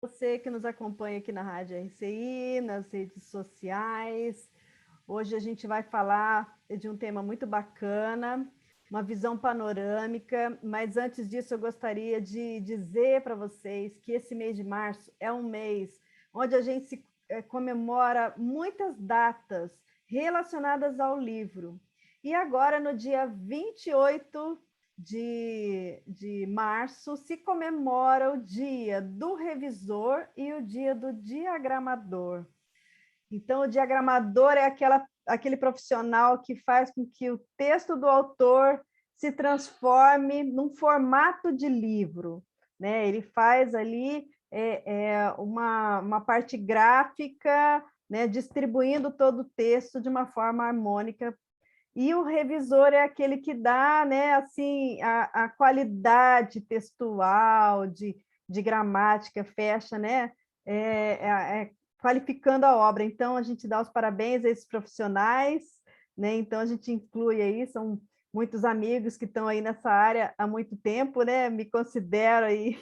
Você que nos acompanha aqui na Rádio RCI, nas redes sociais. Hoje a gente vai falar de um tema muito bacana, uma visão panorâmica, mas antes disso eu gostaria de dizer para vocês que esse mês de março é um mês onde a gente comemora muitas datas relacionadas ao livro. E agora, no dia 28 de março, se comemora o dia do revisor e o dia do diagramador. Então, o diagramador é aquele profissional que faz com que o texto do autor se transforme num formato de livro, né? Ele faz ali uma parte gráfica, né? Distribuindo todo o texto de uma forma harmônica. E o revisor é aquele que dá, né, assim, a qualidade textual, de gramática, fecha, né, qualificando a obra. Então, a gente dá os parabéns a esses profissionais, né? Então, a gente inclui aí, são muitos amigos que estão aí nessa área há muito tempo, né? Me considero aí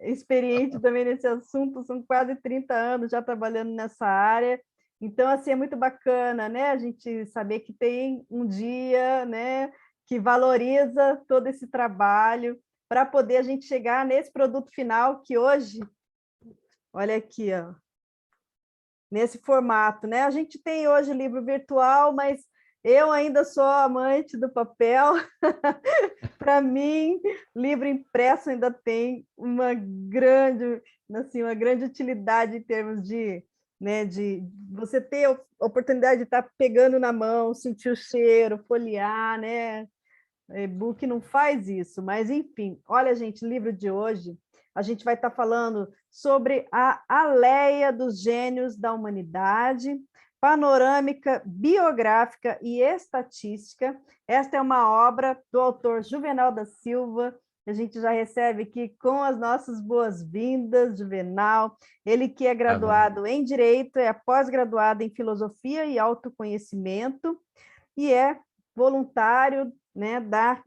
experiente também nesse assunto, são quase 30 anos já trabalhando nessa área. Então, assim, é muito bacana, né? A gente saber que tem um dia, né, que valoriza todo esse trabalho para poder a gente chegar nesse produto final que hoje, olha aqui, ó, nesse formato, né? A gente tem hoje livro virtual, mas eu ainda sou amante do papel. Para mim, livro impresso ainda tem assim, uma grande utilidade em termos de, né, de você ter a oportunidade de estar pegando na mão, sentir o cheiro, folhear, né? E-book não faz isso, mas enfim, olha, gente, o livro de hoje, a gente vai estar falando sobre a Aleia dos Gênios da Humanidade, panorâmica, biográfica e estatística. Esta é uma obra do autor Juvenal da Silva, que a gente já recebe aqui com as nossas boas-vindas, Juvenal. Ele que é graduado em Direito, é pós-graduado em Filosofia e Autoconhecimento, e é voluntário, né, da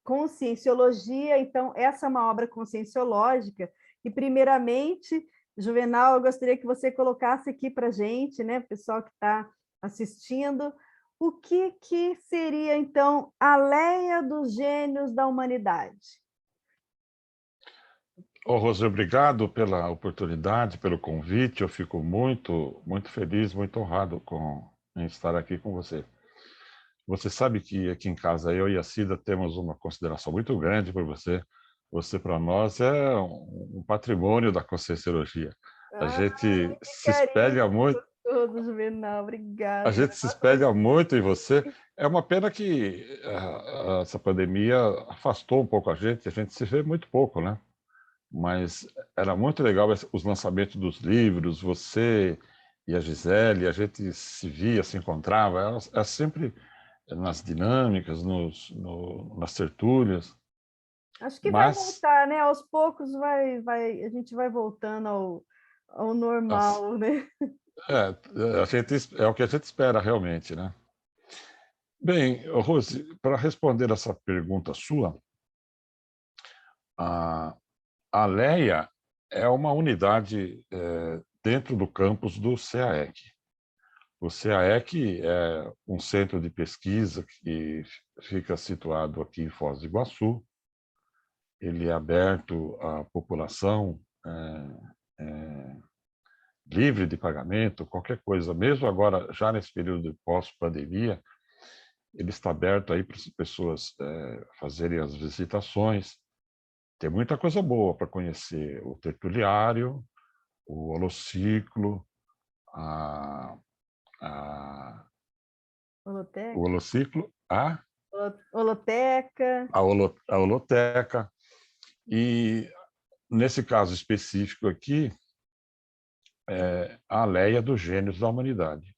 Conscienciologia. Então, essa é uma obra conscienciológica, e primeiramente, Juvenal, eu gostaria que você colocasse aqui para a gente, né, o pessoal que está assistindo, o que seria, então, a Leia dos Gênios da Humanidade? Ô, Rose, obrigado pela oportunidade, pelo convite. Eu fico muito feliz, muito honrado em estar aqui com você. Você sabe que aqui em casa eu e a Cida temos uma consideração muito grande por você. Você, para nós, é um patrimônio da Conscienciologia. A gente se espelha muito. Todo, Juvenal, A obrigada. gente se espelha muito em você. É uma pena que essa pandemia afastou um pouco a gente se vê muito pouco, né? Mas era muito legal os lançamentos dos livros, você e a Gisele, a gente se via, se encontrava, era sempre nas dinâmicas, nas tertúlias. Acho que vai Mas voltar, né? Aos poucos a gente vai voltando ao normal, né? é o que a gente espera realmente, né? Bem, Rose, para responder essa pergunta sua, a Leia é uma unidade dentro do campus do CAEC. O CAEC é um centro de pesquisa que fica situado aqui em Foz do Iguaçu. Ele é aberto à população, livre de pagamento, qualquer coisa. Mesmo agora, já nesse período de pós-pandemia, ele está aberto aí para as pessoas fazerem as visitações. Tem muita coisa boa para conhecer: o tertuliário, o holociclo, o holociclo, Holoteca. a holoteca. E, nesse caso específico aqui, a Aleia dos Gênios da Humanidade.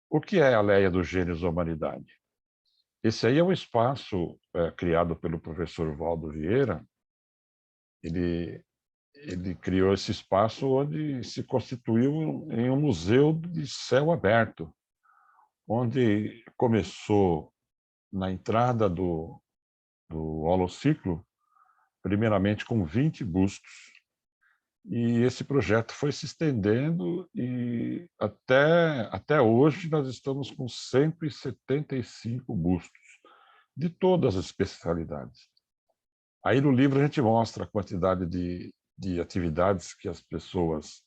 O que é a Aleia dos Gênios da Humanidade? Esse aí é um espaço criado pelo professor Valdo Vieira. Ele criou esse espaço onde se constituiu em um museu de céu aberto, onde começou na entrada do Holociclo, primeiramente com 20 bustos, e esse projeto foi se estendendo e até hoje nós estamos com 175 bustos, de todas as especialidades. Aí no livro a gente mostra a quantidade de atividades que as pessoas,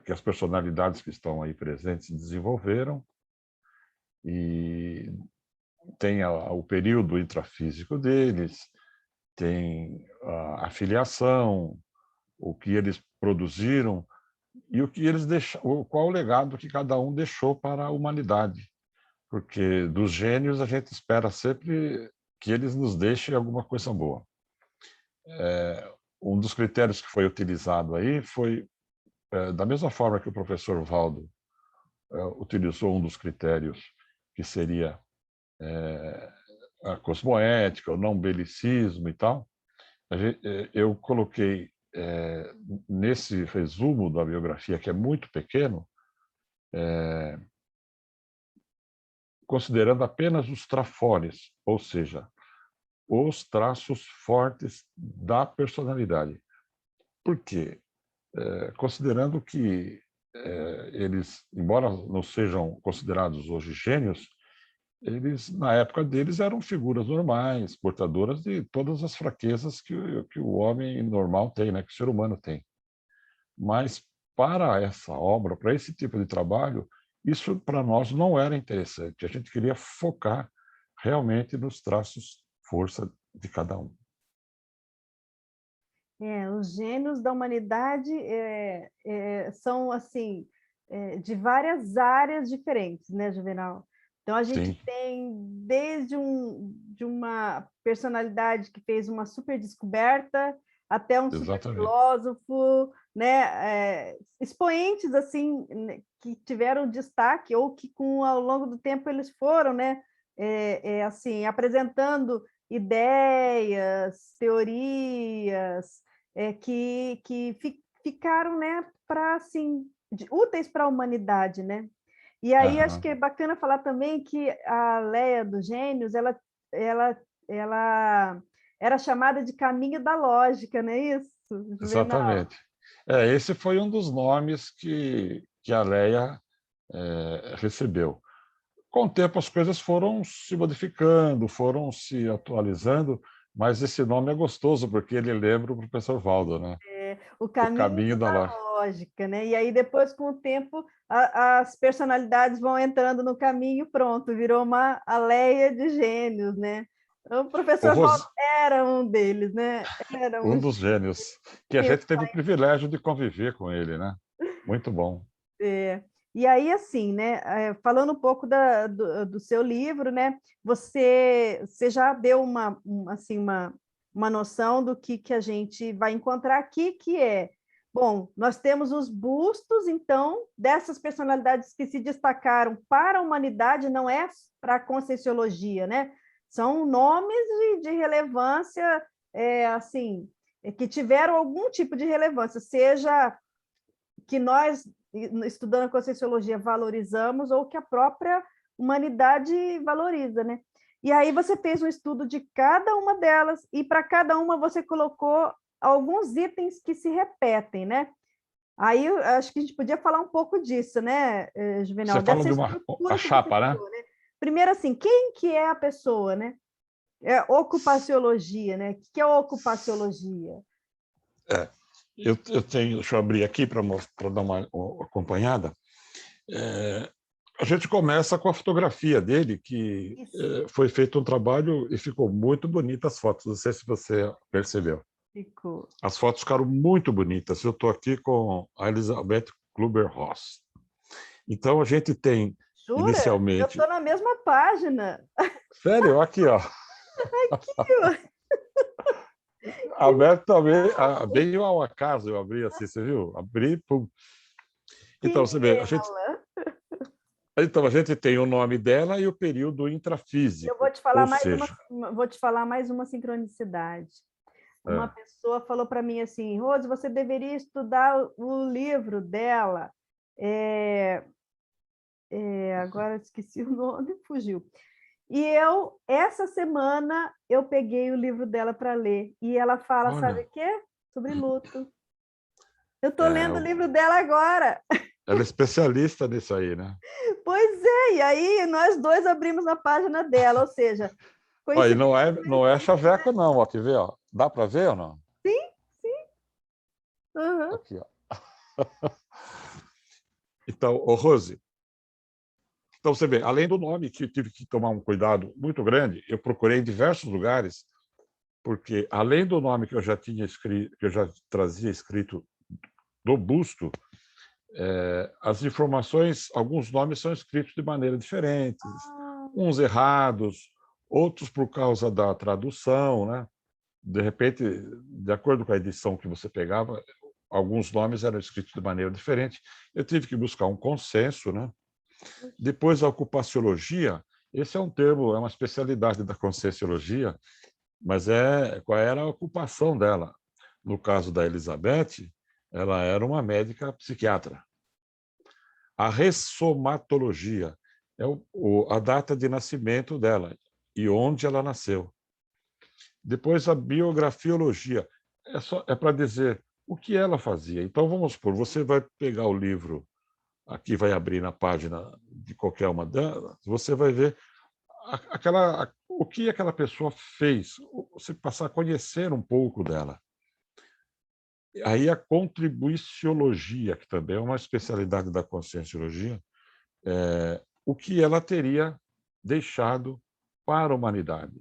que as personalidades que estão aí presentes desenvolveram, e tem o período intrafísico deles, tem a filiação, o que eles produziram e o que eles deixaram, qual o legado que cada um deixou para a humanidade. Porque dos gênios a gente espera sempre que eles nos deixem alguma coisa boa. Um dos critérios que foi utilizado aí foi, da mesma forma que o professor Valdo utilizou um dos critérios, que seria a cosmoética, o não belicismo e tal, eu coloquei nesse resumo da biografia, que é muito pequeno, considerando apenas os trafones, ou seja, os traços fortes da personalidade. Por quê? Considerando que eles, embora não sejam considerados hoje gênios, eles, na época deles, eram figuras normais, portadoras de todas as fraquezas que o homem normal tem, né? Que o ser humano tem. Mas, para essa obra, para esse tipo de trabalho, isso para nós não era interessante. A gente queria focar realmente nos traços força de cada um. Os gênios da humanidade são assim de várias áreas diferentes, né, Juvenal? Então a gente Sim, tem desde de uma personalidade que fez uma super descoberta até um super exatamente. filósofo, né, expoentes assim, né, que tiveram destaque ou que ao longo do tempo eles foram, né, assim apresentando ideias, teorias que ficaram, né, para assim úteis para a humanidade, né? E aí acho que Aham. é bacana falar também que a Leia dos Gênios, ela, ela era chamada de caminho da lógica, não é isso, Juvenal? Exatamente. Esse foi um dos nomes que a Leia recebeu. Com o tempo, as coisas foram se modificando, foram se atualizando, mas esse nome é gostoso, porque ele lembra o professor Valdo, né? O O caminho caminho da da lógica. lógica, né? E aí depois, com o tempo, as personalidades vão entrando no caminho, pronto, virou uma aleia de gênios, né? O O professor Valdo Ros... era um deles, né? Era um Um dos gênios, que a gente teve o privilégio de conviver com ele, né? Muito bom. É. E aí, assim, né, falando um pouco do seu livro, né, você já deu assim, uma noção do que a gente vai encontrar aqui, que é, bom, nós temos os bustos, então, dessas personalidades que se destacaram para a humanidade, não é para a Conscienciologia, né? São nomes de relevância, assim, que tiveram algum tipo de relevância, seja que nós, estudando a Conscienciologia, valorizamos ou que a própria humanidade valoriza, né? E aí você fez um estudo de cada uma delas e para cada uma você colocou alguns itens que se repetem, né? Aí eu acho que a gente podia falar um pouco disso, né, Você Juvenal, fala dessa de a estrutura que você chapa, né? criou, né? Primeiro, assim, quem que é a pessoa, né? É ocupaciologia, né? O que é ocupaciologia? É. Eu tenho, deixa eu abrir aqui para dar uma acompanhada. A gente começa com a fotografia dele, que Isso, foi feito um trabalho e ficou muito bonita as fotos. Não sei se você percebeu. ficou. As fotos ficaram muito bonitas. Eu estou aqui com a Elizabeth Kluber-Ross. Então, a gente tem, Jura? Eu inicialmente... estou na mesma página. Sério? Aqui, ó. Aqui, Aberto também, bem ao acaso eu abri assim, você viu? Abri, pum. Então, que você vê, a gente, ela. Então, a gente tem o nome dela e o período Eu intrafísico, vou te falar ou mais seja, vou te falar mais uma sincronicidade. Uma é, pessoa falou para mim assim, Rose, você deveria estudar o livro dela. É, agora esqueci o nome, fugiu. E essa semana, eu peguei o livro dela para ler. E ela fala, sabe olha, o quê? Sobre luto. Eu estou é, lendo o livro dela agora. ela é especialista nisso aí, né? Pois é, e aí nós dois abrimos na página dela, ou seja, Ó, e coincidência. não é chaveco, não, ó, quer ver? Ó? Dá para ver ou não? Sim, uhum. Aqui, ó. Então, ô Rose, então você vê, além do nome, que eu tive que tomar um cuidado muito grande, eu procurei em diversos lugares, porque além do nome que eu já tinha escrito, que eu já trazia escrito do busto, as informações, alguns nomes são escritos de maneira diferente, Ah, uns errados, outros por causa da tradução, né? De repente, de acordo com a edição que você pegava, alguns nomes eram escritos de maneira diferente. Eu tive que buscar um consenso, né? Depois, a ocupaciologia, esse é um termo, é uma especialidade da conscienciologia, mas qual era a ocupação dela? No caso da Elizabeth, ela era uma médica psiquiatra. A ressomatologia é a data de nascimento dela e onde ela nasceu. Depois, a biografiologia é para dizer o que ela fazia. Então, vamos supor, você vai pegar o livro, aqui vai abrir na página de qualquer uma delas, você vai ver o que aquela pessoa fez, você passar a conhecer um pouco dela. Aí a contribuiciologia, que também é uma especialidade da conscienciologia, o que ela teria deixado para a humanidade.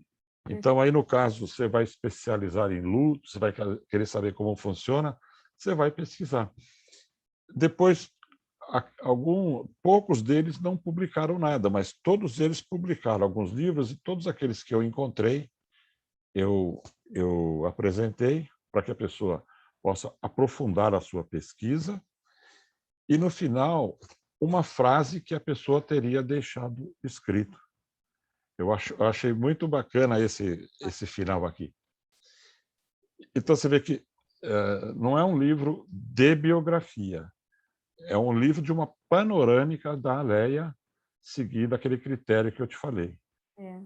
Então, aí, no caso, você vai especializar em luto, você vai querer saber como funciona, você vai pesquisar. Depois, poucos deles não publicaram nada, mas todos eles publicaram alguns livros e todos aqueles que eu encontrei, eu apresentei para que a pessoa possa aprofundar a sua pesquisa e, no final, uma frase que a pessoa teria deixado escrito. Eu achei muito bacana esse final aqui. Então, você vê que não é um livro de biografia, é um livro de uma panorâmica da Aleia, seguindo aquele critério que eu te falei. é.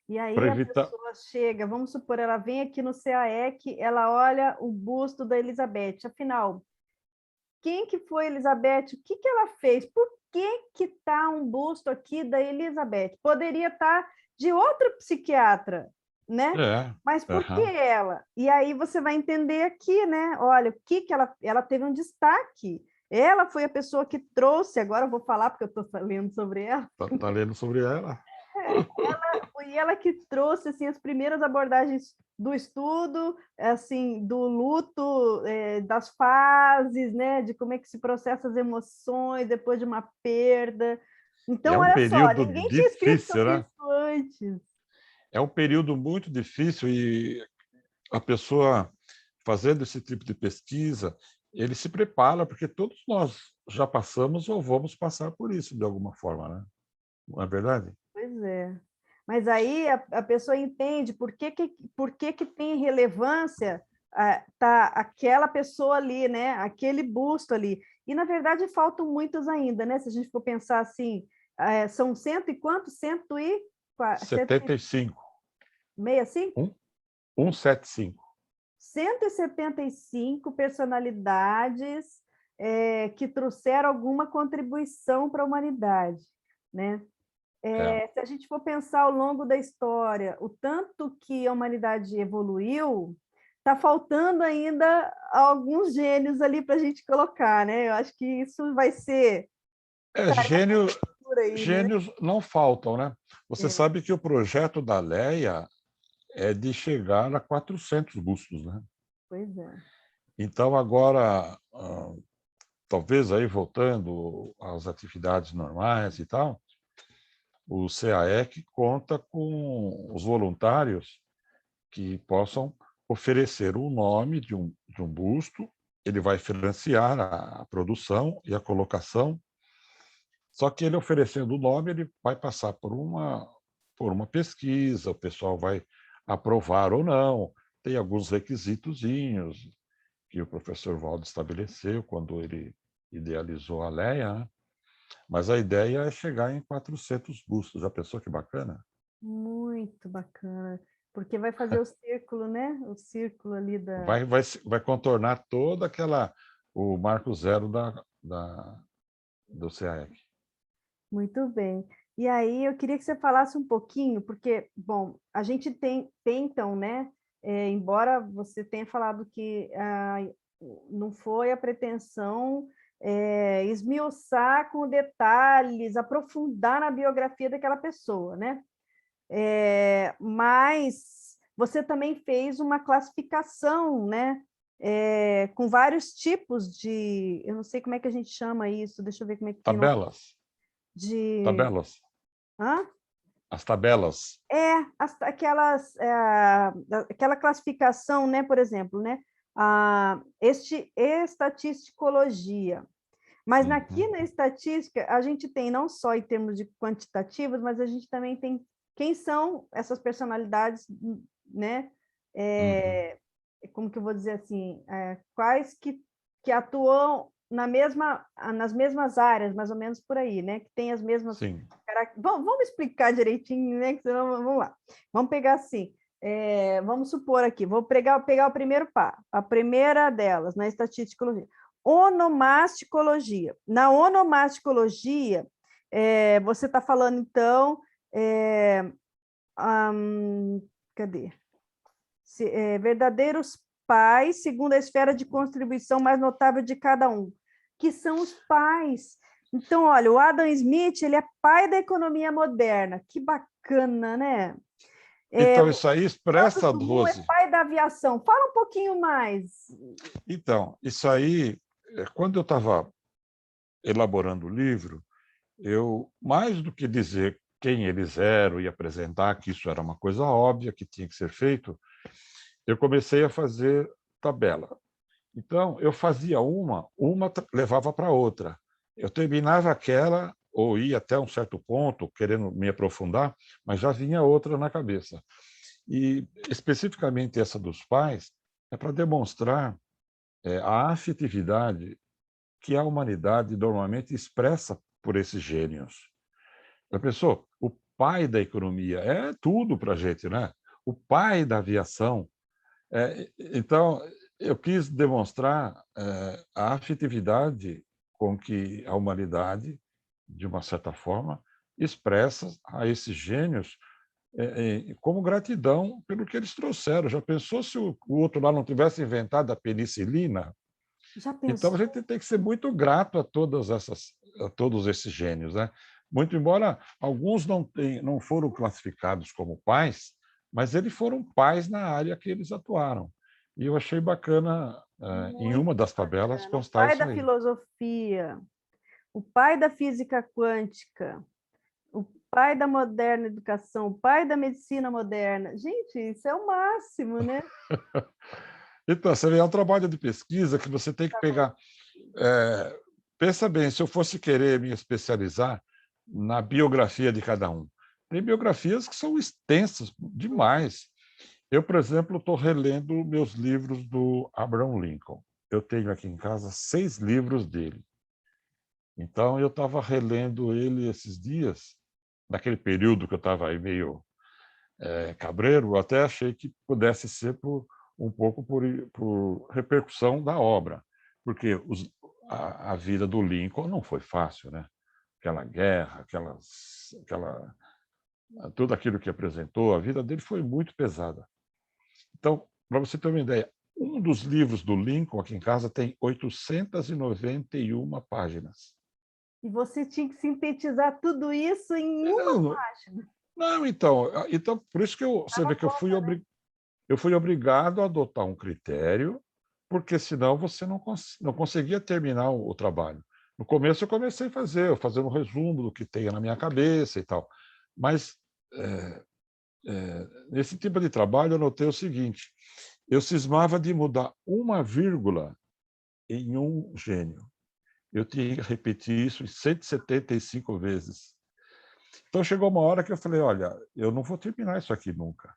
E aí Para a evitar. pessoa chega, vamos supor, ela vem aqui no CAEC, ela olha o busto da Elizabeth. Afinal, quem que foi Elizabeth? O que que ela fez? Por que está um busto aqui da Elizabeth? Poderia estar de outra psiquiatra, né? É, Mas por que uhum. ela? E aí você vai entender aqui, né? Olha, o que que ela teve um destaque. Ela foi a pessoa que trouxe, agora eu vou falar porque eu estou lendo sobre ela, Tá lendo sobre ela? foi ela que trouxe assim as primeiras abordagens do estudo, assim, do luto, das fases, né, de como é que se processa as emoções depois de uma perda. E é Então, um olha só, período ninguém tinha escrito difícil, sobre né? isso antes. É um período muito difícil e a pessoa fazendo esse tipo de pesquisa, ele se prepara, porque todos nós já passamos ou vamos passar por isso de alguma forma, né? Não é verdade? Pois é. Mas aí a pessoa entende por que tem relevância tá aquela pessoa ali, né? Aquele busto ali. E, na verdade, faltam muitos ainda, né? Se a gente for pensar assim, são cento e quantos? 75. 165? 175. 175 personalidades que trouxeram alguma contribuição para a humanidade, né? É. Se a gente for pensar ao longo da história, o tanto que a humanidade evoluiu, está faltando ainda alguns gênios ali para a gente colocar, né? Eu acho que isso vai ser Gênio, por aí, né? gênios não faltam, né? Você É, sabe que o projeto da Leia é de chegar a 400 bustos, né? pois é. Então, agora, talvez aí voltando às atividades normais e tal, o CAEC conta com os voluntários que possam oferecer o nome de um busto, ele vai financiar a produção e a colocação, Só que ele oferecendo o nome, ele vai passar por uma pesquisa, o pessoal vai aprovar ou não, tem alguns requisitozinhos que o professor Waldo estabeleceu quando ele idealizou a Leia, né? Mas a ideia é chegar em 400 bustos. Já pensou que bacana? Muito bacana, porque vai fazer o círculo, né? O círculo ali da... Vai contornar toda aquela... o marco zero do CAEC. Muito bem. E aí eu queria que você falasse um pouquinho, porque, bom, a gente tentam, né? Embora você tenha falado que não foi a pretensão esmiuçar com detalhes, aprofundar na biografia daquela pessoa, né? Mas você também fez uma classificação, né? Com vários tipos de... Eu não sei como é que a gente chama isso, deixa eu ver como é que tem nome. Tabelas. De... Tabelas. Hã? As tabelas. Aquela classificação, né? Por exemplo, né? Estatisticologia. Mas aqui Uhum. na estatística, a gente tem não só em termos de quantitativos, mas a gente também tem quem são essas personalidades, né? Uhum. Como que eu vou dizer assim? Quais que atuam nas mesmas áreas, mais ou menos por aí, né? Que tem as mesmas Sim. características. Vamos explicar direitinho, né? Que senão, vamos lá. Vamos pegar assim. Vamos supor aqui, vou pegar o primeiro par, a primeira delas, na estatisticologia. Onomásticologia. Na onomásticologia, você está falando, então, cadê? Verdadeiros pais, segundo a esfera de contribuição mais notável de cada um, que são os pais. Então, olha, o Adam Smith, ele é pai da economia moderna. Que bacana, né? Então, isso aí Santos expressa, Dumont é Rose. pai da aviação. Fala um pouquinho mais. Então, isso aí, quando eu estava elaborando o livro, eu, mais do que dizer quem eles eram e apresentar que isso era uma coisa óbvia, que tinha que ser feito, eu comecei a fazer tabela. Então, eu fazia uma levava para outra. Eu terminava aquela, ou ia até um certo ponto, querendo me aprofundar, mas já vinha outra na cabeça. E, especificamente, essa dos pais, é para demonstrar a afetividade que a humanidade normalmente expressa por esses gênios. Já pensou? O pai da economia é tudo para a gente, né? O pai da aviação. Então, eu quis demonstrar a afetividade com que a humanidade, de uma certa forma, expressa a esses gênios como gratidão pelo que eles trouxeram. Já pensou se o outro lá não tivesse inventado a penicilina? Já Então, a pensou? gente tem que ser muito grato a todos esses gênios, né? Muito embora alguns não foram classificados como pais, mas eles foram pais na área que eles atuaram. E eu achei bacana, em uma Muito das tabelas, bacana. O constar pai isso da aí. filosofia, o pai da física quântica, o pai da moderna educação, o pai da medicina moderna. Gente, isso é o máximo, né? Então, você vê, é um trabalho de pesquisa que você tem que pegar. Pensa bem, se eu fosse querer me especializar na biografia de cada um. Tem biografias que são extensas demais. Eu, por exemplo, estou relendo meus livros do Abraham Lincoln. Eu tenho aqui em casa 6 livros dele. Então, eu estava relendo ele esses dias, naquele período que eu estava aí meio cabreiro, eu até achei que pudesse ser um pouco por repercussão da obra, porque a vida do Lincoln não foi fácil, né? Aquela guerra, tudo aquilo que apresentou, a vida dele foi muito pesada. Então, para você ter uma ideia, um dos livros do Lincoln aqui em casa tem 891 páginas. E você tinha que sintetizar tudo isso em uma Não, página. não, então por isso que você Dava vê que conta, né? eu fui obrigado a adotar um critério, porque senão você não conseguia terminar o trabalho. No começo eu comecei fazendo um resumo do que tem na minha cabeça e tal. Mas nesse tipo de trabalho eu notei o seguinte: eu cismava de mudar uma vírgula em um gênio. Eu tinha que repetir isso em 175 vezes. Então, chegou uma hora que eu falei, olha, eu não vou terminar isso aqui nunca.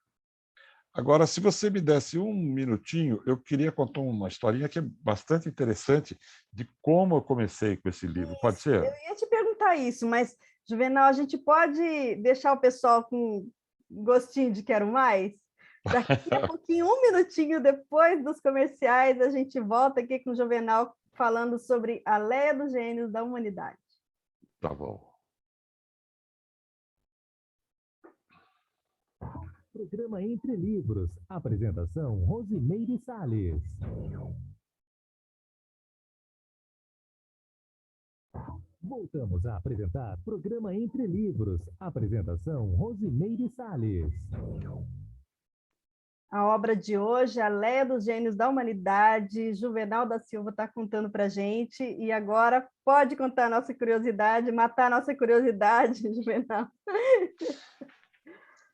Agora, se você me desse um minutinho, eu queria contar uma historinha que é bastante interessante de como eu comecei com esse livro. Pode Isso, eu ser? ia te perguntar isso, mas, Juvenal, a gente pode deixar o pessoal com gostinho de quero mais? Daqui a pouquinho, um minutinho depois dos comerciais, a gente volta aqui com o Juvenal falando sobre a Leia dos Gênios da Humanidade. Tá bom. Programa Entre Livros. Apresentação, Rosimeire Salles. Voltamos a apresentar Programa Entre Livros. Apresentação, Rosimeire Salles. A obra de hoje, A Leia dos Gênios da Humanidade, Juvenal da Silva está contando para a gente, e agora pode contar a nossa curiosidade, matar a nossa curiosidade, Juvenal.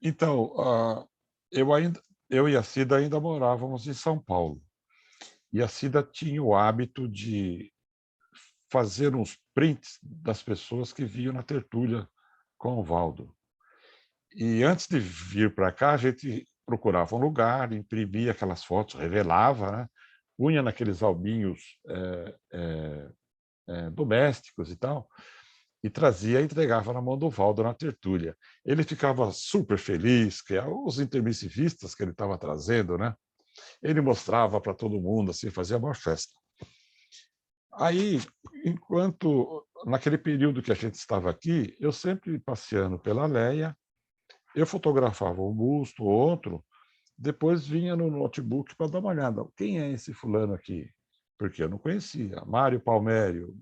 Então, eu e a Cida ainda morávamos em São Paulo. E a Cida tinha o hábito de fazer uns prints das pessoas que viam na tertúlia com o Valdo. E antes de vir para cá, a gente procurava um lugar, imprimia aquelas fotos, revelava, né? Punha naqueles albinhos domésticos e tal, e trazia e entregava na mão do Valdo na tertúlia. Ele ficava super feliz, que os intermissivistas que ele estava trazendo, né? Ele mostrava para todo mundo, assim, fazia uma festa. Aí, naquele período que a gente estava aqui, eu sempre passeando pela Leia, eu fotografava um busto, outro, depois vinha no notebook para dar uma olhada. Quem é esse fulano aqui? Porque eu não conhecia. Mário Palmério.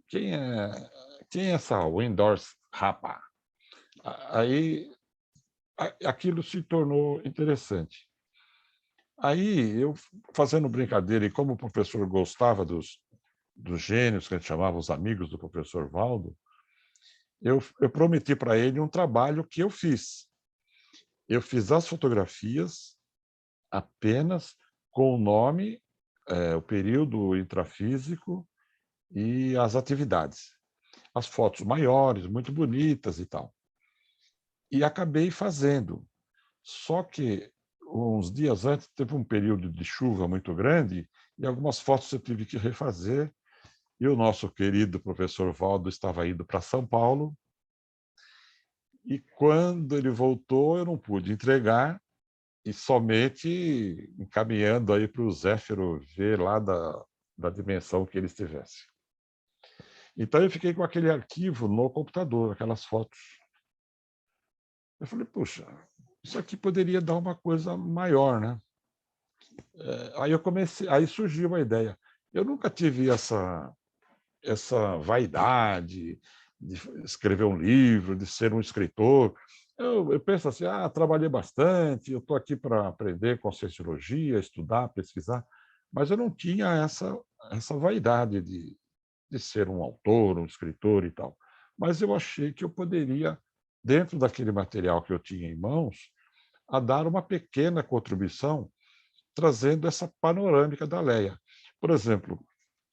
Quem é essa Windors Rapa? Aí aquilo se tornou interessante. Aí eu, fazendo brincadeira, e como o professor gostava dos gênios, que a gente chamava os amigos do professor Valdo, eu prometi para ele um trabalho que eu fiz. Eu fiz as fotografias apenas com o nome, o período intrafísico e as atividades. As fotos maiores, muito bonitas e tal. E acabei fazendo. Só que, uns dias antes, teve um período de chuva muito grande e algumas fotos eu tive que refazer. E o nosso querido professor Valdo estava indo para São Paulo. E quando ele voltou, eu não pude entregar, e somente encaminhando aí para o Zéfiro ver lá da dimensão que ele estivesse. Então, eu fiquei com aquele arquivo no computador, aquelas fotos. Eu falei, puxa, isso aqui poderia dar uma coisa maior, né? Aí surgiu uma ideia. Eu nunca tive essa vaidade de escrever um livro, de ser um escritor. Eu penso assim, trabalhei bastante, eu estou aqui para aprender conscienciologia, estudar, pesquisar, mas eu não tinha essa vaidade de ser um autor, um escritor e tal. Mas eu achei que eu poderia, dentro daquele material que eu tinha em mãos, a dar uma pequena contribuição, trazendo essa panorâmica da Leia. Por exemplo,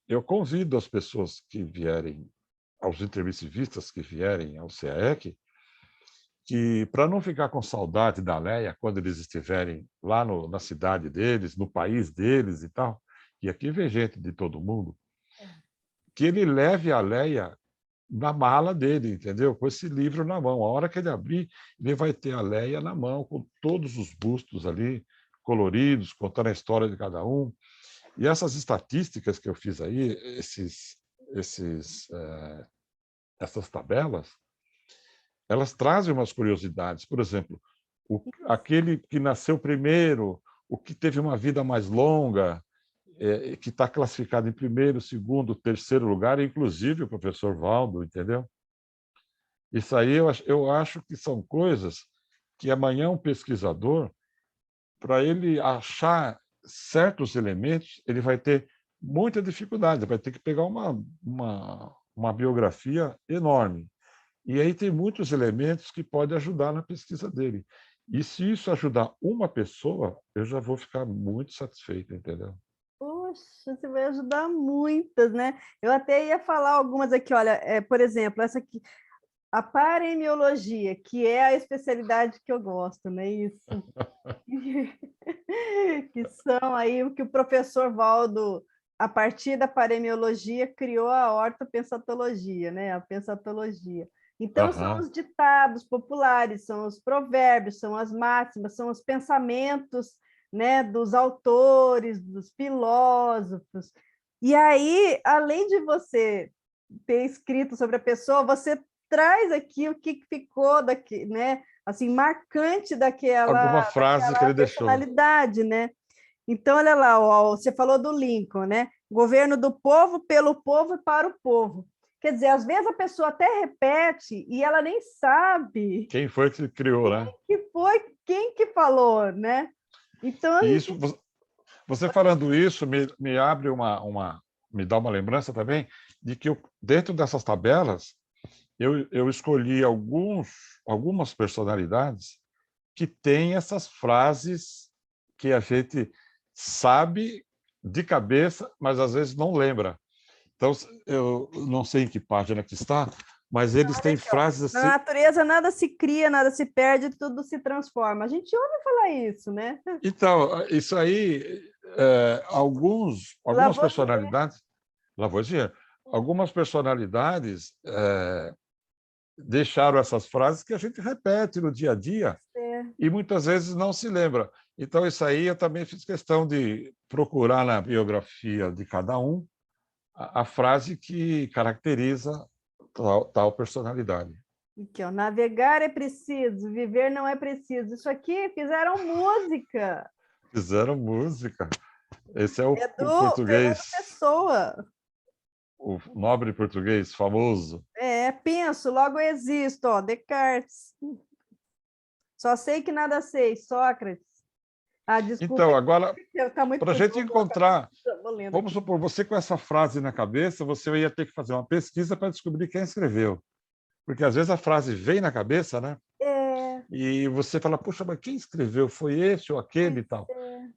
eu convido as pessoas que vierem, aos intermissivistas que vierem ao CAEC, que, para não ficar com saudade da Leia quando eles estiverem lá na cidade deles, no país deles e tal, e aqui vem gente de todo mundo, que ele leve a Leia na mala dele, entendeu? Com esse livro na mão. A hora que ele abrir, ele vai ter a Leia na mão, com todos os bustos ali, coloridos, contando a história de cada um. E essas estatísticas que eu fiz aí, essas tabelas, elas trazem umas curiosidades. Por exemplo, aquele que nasceu primeiro, o que teve uma vida mais longa, que está classificado em primeiro, segundo, terceiro lugar, inclusive o professor Valdo, entendeu? Isso aí eu acho que são coisas que amanhã um pesquisador, para ele achar certos elementos, ele vai ter muita dificuldade, vai ter que pegar uma biografia enorme. E aí tem muitos elementos que podem ajudar na pesquisa dele. E se isso ajudar uma pessoa, eu já vou ficar muito satisfeito, entendeu? Poxa, você vai ajudar muitas, né? Eu até ia falar algumas aqui, olha, por exemplo, essa aqui, a paremiologia, que é a especialidade que eu gosto, né? Isso. Que são aí o que o professor Valdo, a partir da paremiologia, criou a ortopensatologia, né? A pensatologia. Então, são Aham. os ditados populares, são os provérbios, são as máximas, são os pensamentos, né, dos autores, dos filósofos. E aí, além de você ter escrito sobre a pessoa, você traz aqui o que ficou daqui, né, assim, marcante Alguma frase que daquela ele deixou. personalidade, né? Então, olha lá, ó, você falou do Lincoln, né? Governo do povo, pelo povo e para o povo. Quer dizer, às vezes a pessoa até repete e ela nem sabe Quem foi que criou, né? que foi quem que falou, né? Então, a E gente... isso, você falando isso me abre me dá uma lembrança também de que dentro dessas tabelas eu escolhi algumas personalidades que têm essas frases que a gente sabe de cabeça, mas às vezes não lembra. Então, eu não sei em que página que está, mas eles Olha têm aqui, ó. frases Na assim. natureza nada se cria, nada se perde, tudo se transforma. A gente ouve falar isso, né? Então, isso aí, algumas Lavoisier, personalidades, Lavoisier, algumas personalidades deixaram essas frases que a gente repete no dia a dia e muitas vezes não se lembra. Então, isso aí eu também fiz questão de procurar na biografia de cada um a frase que caracteriza tal personalidade. aqui, ó, navegar é preciso, viver não é preciso. Isso aqui fizeram música. Fizeram música. Esse é o, É o do Fernando português, Pessoa. o nobre português famoso. Penso, logo existo, ó, Descartes. Só sei que nada sei, Sócrates. Ah, desculpa, Então, agora, está muito para a gente curioso. encontrar, Vou lendo vamos aqui. supor, você com essa frase na cabeça, você ia ter que fazer uma pesquisa para descobrir quem escreveu. Porque às vezes a frase vem na cabeça, né? É, E você fala, puxa, mas quem escreveu? Foi esse ou aquele e pois tal. é.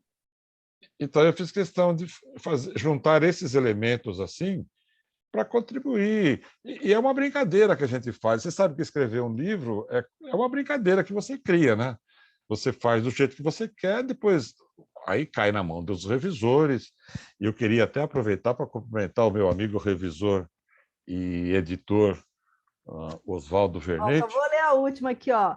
Então, eu fiz questão de juntar esses elementos assim para contribuir. E é uma brincadeira que a gente faz. Você sabe que escrever um livro é uma brincadeira que você cria, né? Você faz do jeito que você quer, depois aí cai na mão dos revisores. E eu queria até aproveitar para cumprimentar o meu amigo revisor e editor Oswaldo Ó, só Vernetti. vou ler a última aqui, ó.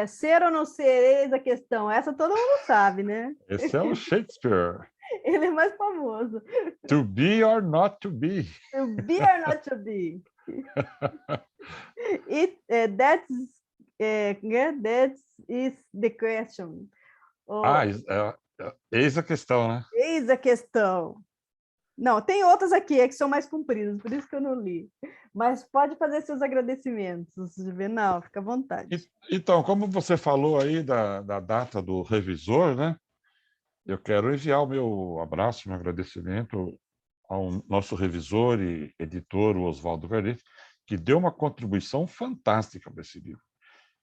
Ser ou não ser, eis a questão. Essa todo mundo sabe, né? Esse é o Shakespeare. Ele é mais famoso. To be or not to be. To be or not to be. That is the question. Oh, Eis a questão, né? eis a questão. Não, tem outras aqui que são mais compridas, por isso que eu não li. Mas pode fazer seus agradecimentos, Juvenal, fica à vontade. Então, como você falou aí da data do revisor, né? Eu quero enviar o meu abraço, meu agradecimento ao nosso revisor e editor, o Oswaldo Vernetti, que deu uma contribuição fantástica para esse livro.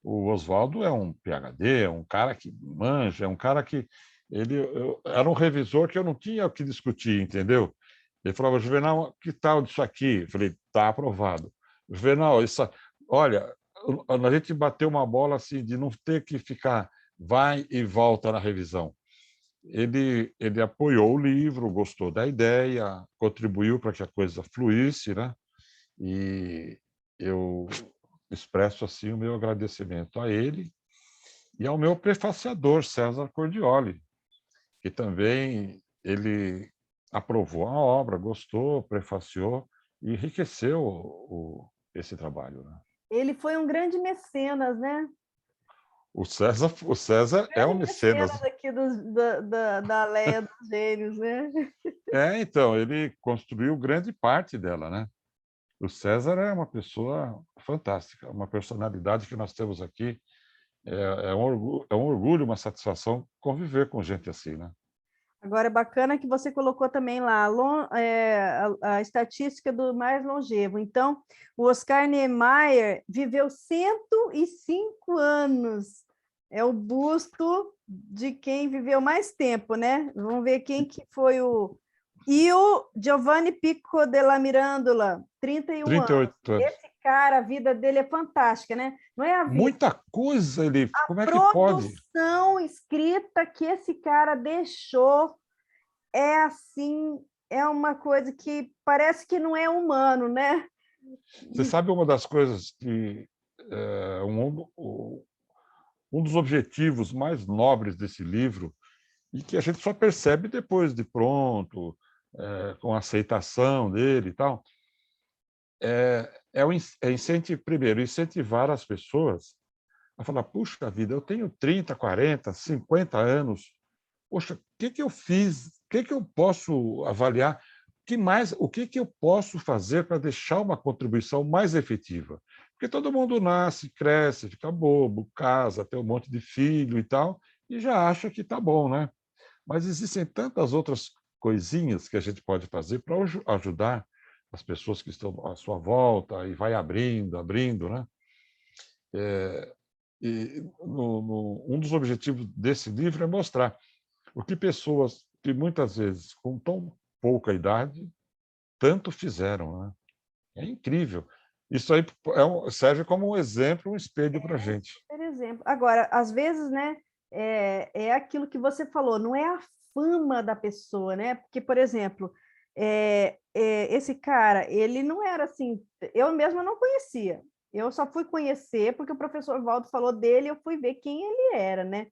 O Oswaldo é um PhD, é um cara que manja, é um cara que era um revisor que eu não tinha o que discutir, entendeu? Ele falava, Juvenal, que tal disso aqui? Eu falei, está aprovado. Juvenal, olha, a gente bateu uma bola assim de não ter que ficar vai e volta na revisão. Ele apoiou o livro, gostou da ideia, contribuiu para que a coisa fluísse, né? E eu expresso assim o meu agradecimento a ele e ao meu prefaciador, César Cordioli, que também ele aprovou a obra, gostou, prefaciou e enriqueceu esse trabalho, né? Ele foi um grande mecenas, né? O César é um Grande mecenas. mecenas aqui da Leia dos Gênios, né? Então, ele construiu grande parte dela, né? O César é uma pessoa fantástica, uma personalidade que nós temos aqui. É um orgulho, uma satisfação conviver com gente assim, né? Agora, é bacana que você colocou também lá a estatística do mais longevo. Então, o Oscar Niemeyer viveu 105 anos. É o busto de quem viveu mais tempo, né? Vamos ver quem que foi E o Giovanni Pico della Mirandola, 31 anos. 38 anos. Esse cara, a vida dele é fantástica, né? Não é a vida. Muita coisa ele... Como é que A pode? produção escrita que esse cara deixou é assim, é uma coisa que parece que não é humano, né? Você sabe uma das coisas que... um dos objetivos mais nobres desse livro, e que a gente só percebe depois de pronto, com a aceitação dele e tal, primeiro, incentivar as pessoas a falar, puxa vida, eu tenho 30, 40, 50 anos, poxa, o que que eu fiz? O que que eu posso avaliar? O que que eu posso fazer para deixar uma contribuição mais efetiva? Porque todo mundo nasce, cresce, fica bobo, casa, tem um monte de filho e tal, e já acha que está bom, né? Mas existem tantas outras coisinhas que a gente pode fazer para ajudar as pessoas que estão à sua volta e vai abrindo, né? Um dos objetivos desse livro é mostrar o que pessoas que muitas vezes com tão pouca idade tanto fizeram, né? É incrível. Isso aí serve como um exemplo, um espelho para a gente. Por exemplo. Agora, às vezes, né, é aquilo que você falou, não é a fama da pessoa, né? Porque, por exemplo, esse cara, ele não era assim, eu mesma não conhecia. Eu só fui conhecer porque o professor Valdo falou dele, eu fui ver quem ele era, né?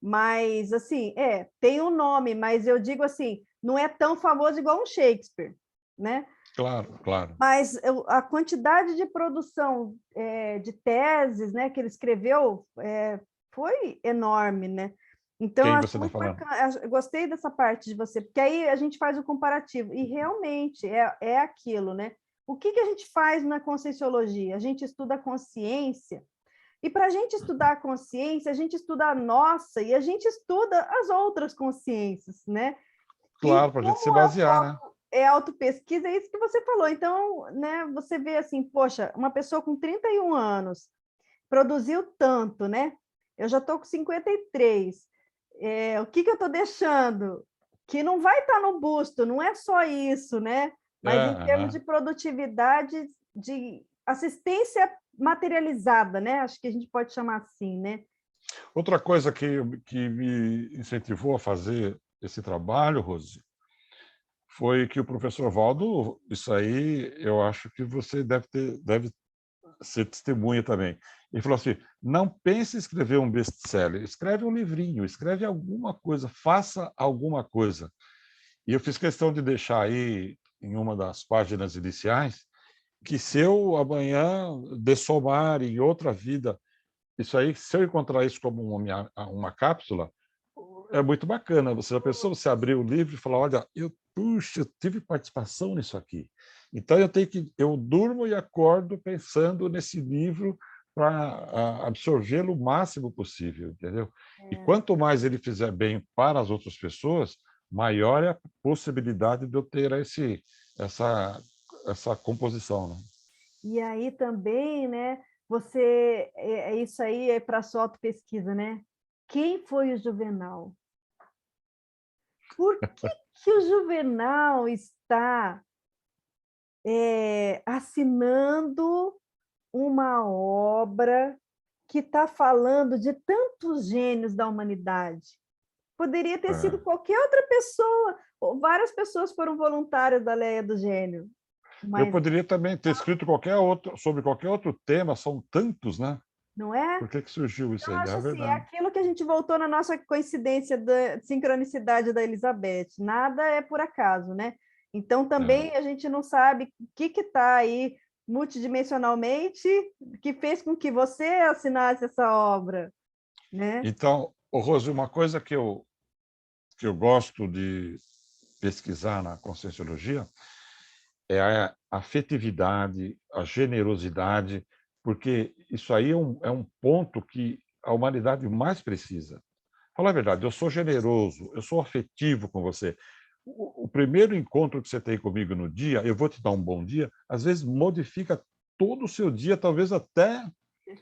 Mas, assim, tem um nome, mas eu digo assim, não é tão famoso igual um Shakespeare, né? Claro, claro. Mas a quantidade de produção de teses, né, que ele escreveu foi enorme, né? Então, Quem acho você está muito falando? bacana. Eu gostei dessa parte de você, porque aí a gente faz o comparativo, e realmente é aquilo, né? O que a gente faz na Conscienciologia? A gente estuda a consciência, e para a gente estudar a consciência, a gente estuda a nossa e a gente estuda as outras consciências, né? Claro, E para a gente se como é o basear, né? é autopesquisa, é isso que você falou. Então, né, você vê assim, poxa, uma pessoa com 31 anos produziu tanto, né? Eu já estou com 53. O que eu estou deixando? Que não vai estar no busto, não é só isso, né? Mas em termos de produtividade, de assistência materializada, né? Acho que a gente pode chamar assim, né? Outra coisa que me incentivou a fazer esse trabalho, Rose, foi que o professor Valdo, isso aí eu acho que você deve ser testemunha também. Ele falou assim, não pense em escrever um best-seller, escreve um livrinho, escreve alguma coisa, faça alguma coisa. E eu fiz questão de deixar aí, em uma das páginas iniciais, que se eu amanhã dessomar em outra vida, isso aí, se eu encontrar isso como uma cápsula, é muito bacana. Você já pensou, você abrir o livro e falar, olha, puxa, eu tive participação nisso aqui. Então, eu durmo e acordo pensando nesse livro para absorvê-lo o máximo possível, entendeu? E quanto mais ele fizer bem para as outras pessoas, maior é a possibilidade de eu ter essa composição, né? E aí também, né? Isso aí é para sua autopesquisa, né? Quem foi o Juvenal? Por que o Juvenal está assinando uma obra que está falando de tantos gênios da humanidade? Poderia ter sido qualquer outra pessoa, ou várias pessoas foram voluntárias da Leia do Gênio. Eu Mas poderia também ter escrito sobre qualquer outro tema, são tantos, né? não é? Por que surgiu isso Eu aí? acho É assim, é verdade. aquilo que a gente voltou na nossa coincidência da sincronicidade da Elizabeth. Nada é por acaso, né? Então, também a gente não sabe o que está aí multidimensionalmente que fez com que você assinasse essa obra, né? Então, Rose, uma coisa que eu gosto de pesquisar na Conscienciologia é a afetividade, a generosidade, porque isso aí é um ponto que a humanidade mais precisa. Fala a verdade, eu sou generoso, eu sou afetivo com você. O primeiro encontro que você tem comigo no dia, eu vou te dar um bom dia, às vezes modifica todo o seu dia, talvez até,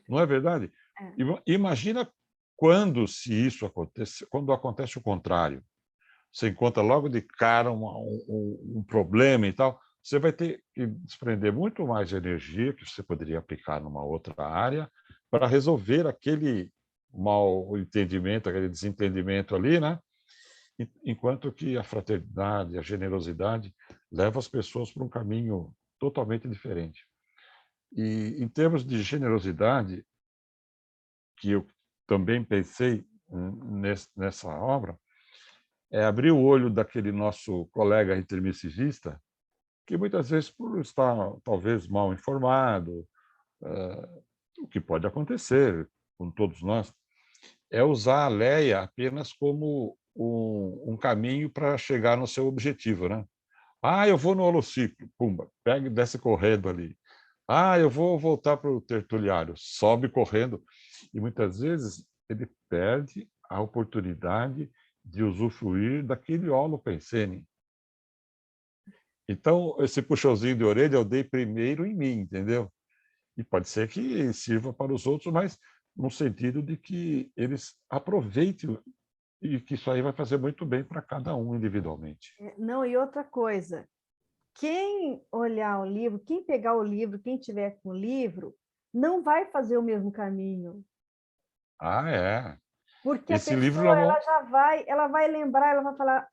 não é verdade? É. Imagina se isso acontece, quando acontece o contrário. você encontra logo de cara um problema e tal, você vai ter que desprender muito mais de energia que você poderia aplicar numa outra área para resolver aquele mal entendimento, aquele desentendimento ali, né? Enquanto que a fraternidade, a generosidade leva as pessoas para um caminho totalmente diferente. E em termos de generosidade, que eu também pensei nessa obra, é abrir o olho daquele nosso colega intermissivista, que muitas vezes, por estar talvez mal informado, o que pode acontecer com todos nós, é usar a Leia apenas como um caminho para chegar no seu objetivo, né? Ah, eu vou no holociclo, pumba, pega e desce correndo ali. Ah, eu vou voltar para o tertuliário, sobe correndo. E muitas vezes ele perde a oportunidade de usufruir daquele holopensene. Então, esse puxãozinho de orelha eu dei primeiro em mim, entendeu? E pode ser que sirva para os outros, mas no sentido de que eles aproveitem e que isso aí vai fazer muito bem para cada um individualmente. Não, e outra coisa, quem olhar o livro, quem pegar o livro, quem tiver com o livro, não vai fazer o mesmo caminho. Ah, é. Porque a Esse livro pessoa ela vai lembrar, ela vai falar,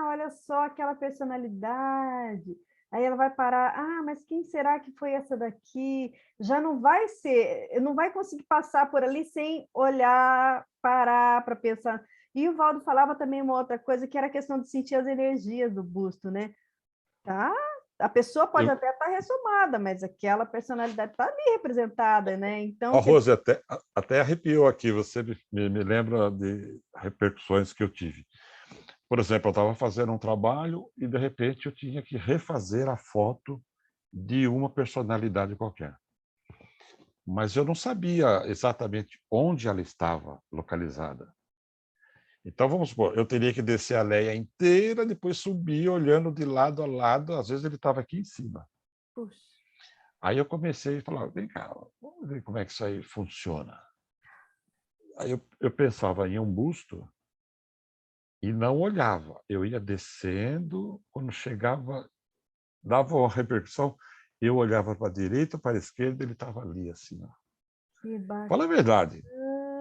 olha só aquela personalidade. Aí ela vai parar, mas quem será que foi essa daqui? Já não vai ser, não vai conseguir passar por ali sem olhar, parar para pensar. E o Valdo falava também uma outra coisa, que era a questão de sentir as energias do busto, né? Tá? A pessoa pode até estar ressumada, mas aquela personalidade está ali representada, né? Então, Rose, até arrepiou aqui, você me lembra de repercussões que eu tive. Por exemplo, eu estava fazendo um trabalho e, de repente, eu tinha que refazer a foto de uma personalidade qualquer. Mas eu não sabia exatamente onde ela estava localizada. Então, vamos supor, eu teria que descer a Leia inteira, depois subir olhando de lado a lado, às vezes ele estava aqui em cima. puxa. Aí eu comecei a falar, vem cá, vamos ver como é que isso aí funciona. Aí eu pensava em um busto e não olhava. Eu ia descendo, quando chegava, dava uma repercussão, eu olhava para a direita, para a esquerda, ele estava ali, assim. Ó. Que bacana. Fala a verdade,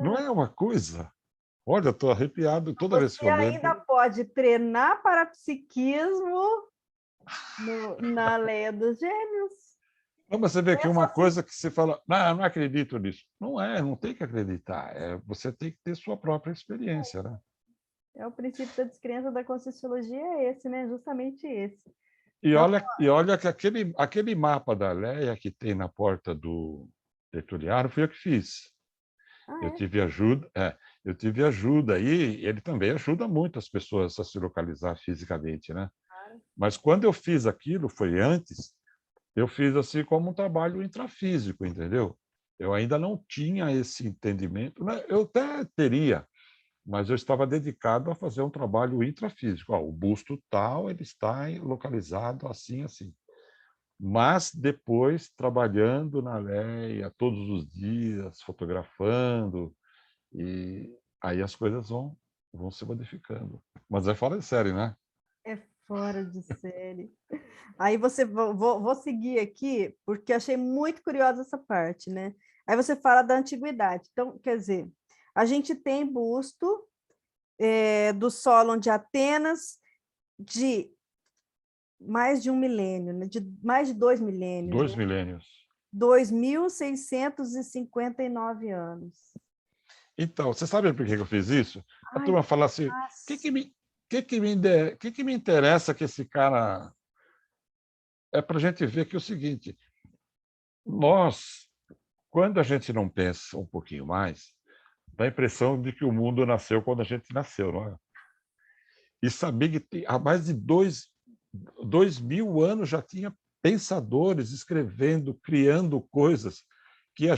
não é uma coisa? Olha, eu estou arrepiado toda vez que Você eu ainda lembro. pode treinar parapsiquismo na Leia dos Gêmeos. Não, mas você vê aqui uma coisa que você fala, não acredito nisso. Não é, não tem que acreditar. Você tem que ter sua própria experiência, né? É o princípio da descrença da Conscienciologia, é esse, né? Justamente esse. E olha que aquele mapa da Leia que tem na porta do tertuliário fui eu que fiz. Eu tive ajuda e ele também ajuda muito as pessoas a se localizar fisicamente, né? Mas quando eu fiz aquilo, foi antes, eu fiz assim como um trabalho intrafísico, entendeu? Eu ainda não tinha esse entendimento, né? Eu até teria, mas eu estava dedicado a fazer um trabalho intrafísico. O busto tal, ele está localizado assim, assim. Mas depois, trabalhando na Leia, todos os dias, fotografando, e aí as coisas vão se modificando. Mas é fora de série, né? É fora de série. Aí vou seguir aqui, porque achei muito curiosa essa parte, né? Aí você fala da antiguidade. Então, quer dizer, a gente tem busto do Solon de Atenas de mais de um milênio, né? De mais de 2 milênios. 2 milênios. 2.659 anos. Então, você sabe por que eu fiz isso? A turma fala assim, o que me interessa que esse cara... É para a gente ver que é o seguinte, nós, quando a gente não pensa um pouquinho mais, dá a impressão de que o mundo nasceu quando a gente nasceu, não é? E saber que há mais de 2.000 anos já tinha pensadores escrevendo, criando coisas que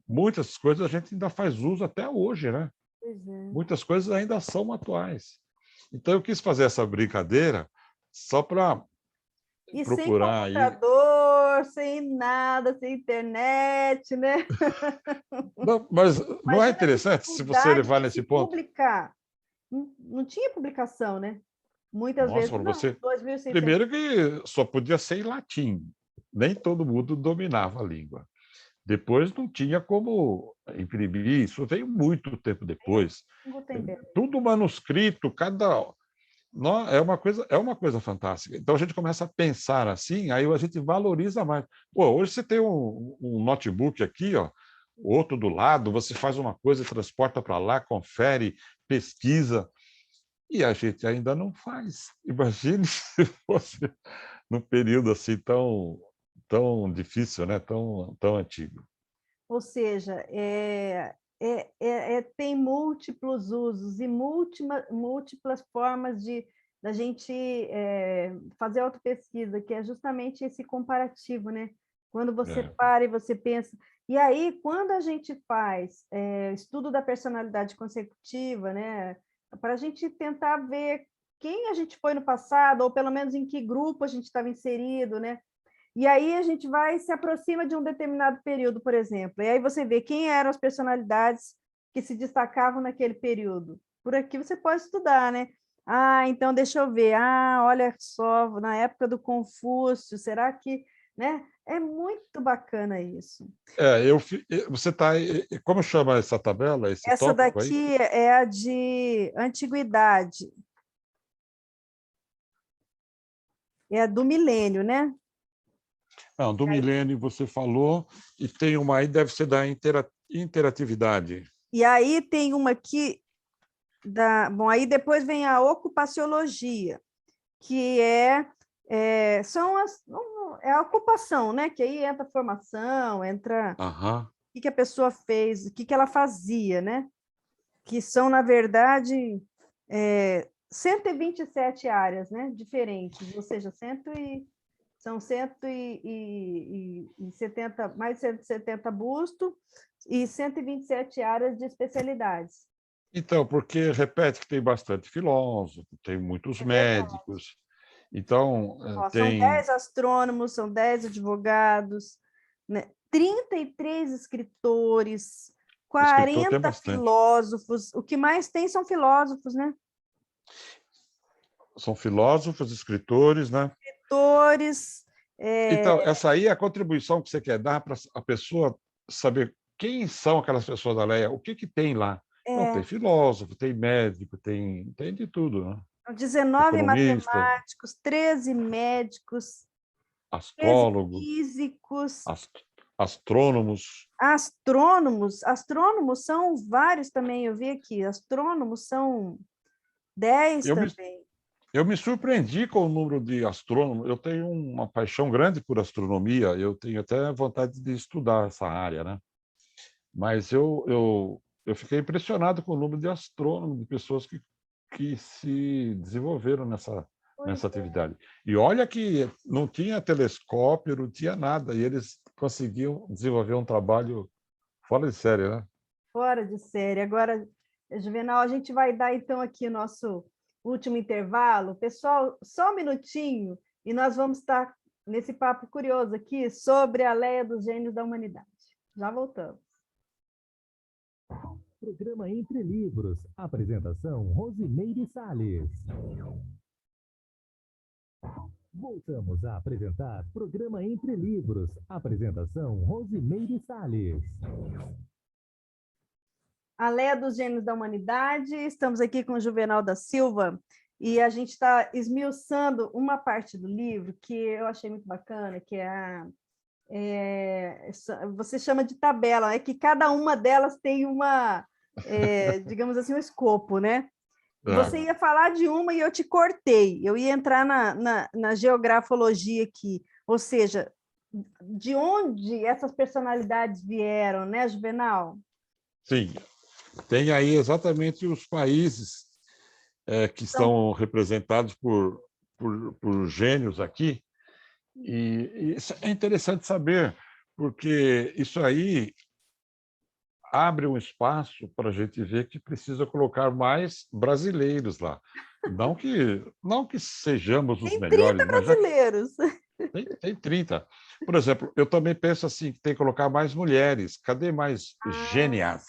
muitas coisas a gente ainda faz uso até hoje, né? Pois é. Muitas coisas ainda são atuais. Então eu quis fazer essa brincadeira só para procurar sem computador, sem nada, sem internet, né? Não, mas não é interessante se você levar nesse ponto? Publicar. não tinha publicação, né? Muitas Nossa, vezes para não, você. 2.600. Primeiro que só podia ser em latim. Nem todo mundo dominava a língua. Depois não tinha como imprimir, isso veio muito tempo depois. Gutenberg. Tudo manuscrito, cada. Não, é uma coisa fantástica. Então a gente começa a pensar assim, aí a gente valoriza mais. Pô, hoje você tem um notebook aqui, ó, outro do lado, você faz uma coisa, transporta para lá, confere, pesquisa, e a gente ainda não faz. Imagine se fosse num período assim tão difícil, né? Tão antigo. Ou seja, tem múltiplos usos e múltiplas formas da gente fazer autopesquisa, que é justamente esse comparativo, né? Quando você É. para e você pensa. E aí, quando a gente faz estudo da personalidade consecutiva, né? Para a gente tentar ver quem a gente foi no passado, ou pelo menos em que grupo a gente estava inserido, né? E aí a gente vai se aproxima de um determinado período, por exemplo. E aí você vê quem eram as personalidades que se destacavam naquele período. Por aqui você pode estudar, né? Ah, então deixa eu ver. Ah, olha só, na época do Confúcio, será que, né? É muito bacana isso. Você está. Como chama essa tabela, esse Essa tópico aí? daqui é a de antiguidade, é a do milênio, né? Não, do milênio você falou, e tem uma aí, deve ser da interatividade. E aí tem uma aqui bom, aí depois vem a ocupaciologia, que é a ocupação, né? Que aí entra a formação, entra Aham. o que a pessoa fez, o que ela fazia, né? Que são, na verdade, 127 áreas, né? Diferentes, ou seja, são 170, mais de 170 bustos e 127 áreas de especialidades. Então, porque repete que tem bastante filósofo, tem muitos É verdade. médicos, então Ó, são tem 10 astrônomos, são 10 advogados, né? 33 escritores, escritor, tem 40 bastante. filósofos. O que mais tem são filósofos, né? São filósofos, escritores, né? Escritores. Então, essa aí é a contribuição que você quer dar para a pessoa saber quem são aquelas pessoas da Leia, o que que tem lá. Então, tem filósofo, tem médico, tem de tudo, né? 19 Economista, matemáticos, 13 médicos, 13 astrólogo, físicos, astrônomos. astrônomos. Astrônomos são vários também, eu vi aqui. Astrônomos são 10 Eu me, também. eu me surpreendi com o número de astrônomos. Eu tenho uma paixão grande por astronomia, eu tenho até vontade de estudar essa área, né? Mas eu fiquei impressionado com o número de astrônomos, de pessoas que se desenvolveram Pois nessa atividade. E olha que não tinha telescópio, não tinha nada, e eles conseguiam desenvolver um trabalho fora de série, né? fora de série. Agora, Juvenal, a gente vai dar então aqui o nosso último intervalo. Pessoal, só um minutinho e nós vamos estar nesse papo curioso aqui sobre a Leia dos Gênios da Humanidade. Já voltamos. Programa Entre Livros. Apresentação Rosimeire Salles. Voltamos a apresentar Programa Entre Livros. Apresentação Rosimeire Salles. A Leia dos Gênios da Humanidade, estamos aqui com o Juvenal da Silva e a gente está esmiuçando uma parte do livro que eu achei muito bacana, que você chama de tabela, é que cada uma delas tem digamos assim, um escopo, né? Você É. ia falar de uma e eu te cortei, eu ia entrar na geografologia aqui, ou seja, de onde essas personalidades vieram, né, Juvenal? Sim, tem aí exatamente os países que São estão representados por gênios aqui, e isso é interessante saber, porque isso aí abre um espaço para a gente ver que precisa colocar mais brasileiros lá. Não que sejamos os tem 30 melhores, mas já que brasileiros. tem 30. Por exemplo, eu também penso assim, que tem que colocar mais mulheres. Cadê mais Ah, gênias?